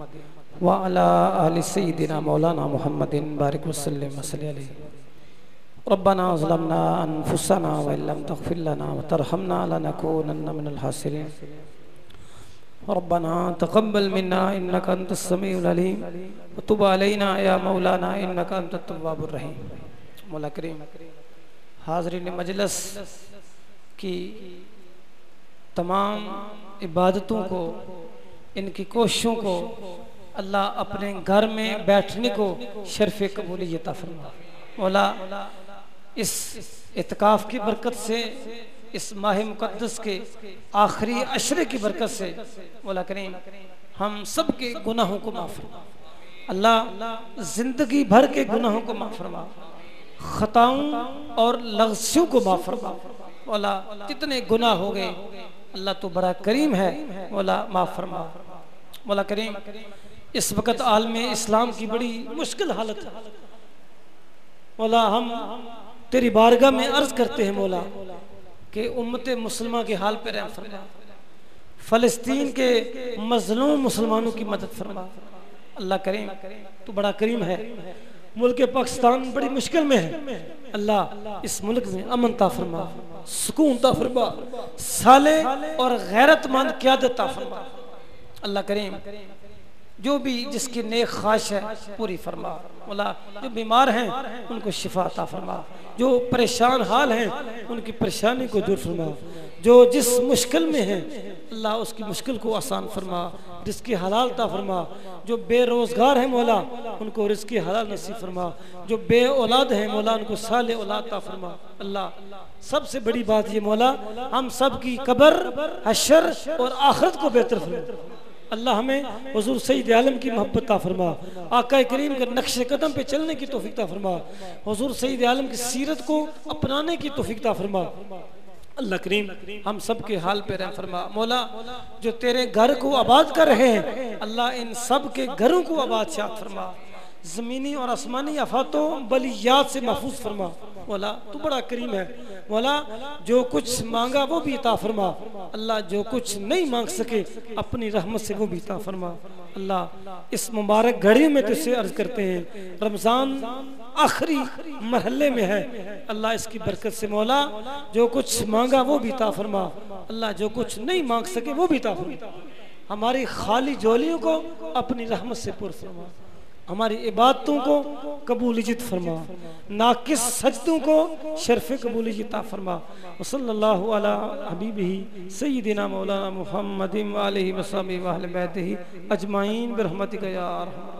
व अला आलि सय्यिदिना मौलाना मुहम्मदिन बारिक वसल्लिम वसल्लि अलैहि। रब्बना ज़लमना अनफुसना व इल्लम तग़फिर लना व तरहमना लनकूनन्ना मिनल खासिरीन। रब्बना तक़ब्बल मिन्ना इन्नका अंतस समीउल अलीम व तुब अलैना या मौलाना इन्नका अंतत तव्वाबुर रहीम। मौला करीम हाज़रीन मजलिस की तमाम इबादतों को, इनकी कोशिशों को अल्लाह अपने घर में बैठने को शर्फ़े कबूलियत अता फरमा। मौला इस इत्काफ की बरकत से, इस माह मुक़द्दस के आखिरी अशरे की बरकत से मौला करीम हम सब के गुनाहों को माफ़ फरमा। अल्लाह जिंदगी भर के गुनाहों को माफ़ फरमा, खताओं और लग़्ज़ियों को माफ़ फरमा। मौला कितने गुनाह हो गए, अल्लाह तो बड़ा करीम है, मौला माफ़ फरमा। मौला करीम इस वक्त आलम इस्लाम की बड़ी मुश्किल हालत है। मौला हम तेरी बारगाह में अर्ज करते हैं मौला कि उम्मत मुसलमान के हाल पे रहम फरमा, फ़लस्तीन के मज़लूम मुसलमानों की मदद फरमा। अल्लाह करीम तू बड़ा करीम है। मुल्क पाकिस्तान बड़ी मुश्किल में है, अल्लाह इस मुल्क में अमन ता फरमा, सुकून ता फरमा, साले और गैरतमंद क़यादत ता फरमा। अल्लाह करीम जो भी जिसकी नेक ख्वाहिश है पूरी फरमा। मौला जो बीमार हैं उनको शिफा अता फरमा, जो परेशान हाल हैं उनकी परेशानी को दूर फरमा, जो जिस मुश्किल में हैं अल्लाह उसकी मुश्किल को आसान फरमा, रिज़्क़ हलाल ता फरमा। जो बेरोज़गार है मौला उनको रिज़्क़ हलाल नसीब फरमा, जो बे औलाद है मौला उनको साले औलाद ता फरमा। अल्लाह सबसे बड़ी बात ये मौला हम सब की कब्र, हश्र और आखिरत को बेहतर फरमा। अल्लाह हमें हुजूर सईद आलम की मोहब्बत ता फरमा, आका करीम के नक्शे कदम पे चलने की तौफीक ता फरमा, हुजूर सईद आलम की सीरत को अपनाने की तौफीक ता फरमा। अल्लाह करीम हम सब के हाल पे रहम फरमा। मौला जो तेरे घर को आबाद कर रहे हैं अल्लाह इन सब के घरों को आबाद शाद फरमा, ज़मीनी और आसमानी आफातों बलियात से महफूज फरमा। मौला तू बड़ा करीम है। मौला जो कुछ मांगा वो भी अता फरमा, अल्लाह जो कुछ नहीं मांग सके अपनी रहमत से वो भी अता फरमा। अल्लाह इस मुबारक घड़ी में तुझसे अर्ज करते हैं, रमज़ान आखिरी मरहले में है, अल्लाह इसकी बरकत से मौला जो कुछ मांगा वो भी अता फरमा, अल्लाह जो कुछ नहीं मांग सके वो भी अता फरमा। हमारी खाली झोलियों को अपनी रहमत से पुर फरमा, हमारी इबादतों को कबूल इज्जत फरमा, नाकिस सजदों को शर्फ कबूल इज्जत फरमा। सल्लल्लाहु अला हबीबिही सय्यिदिना मौलाना मुहम्मदिन व आलिहि व सहबिहि व अहले बैतिही अजमाइन बिरहमतिका या अरहम।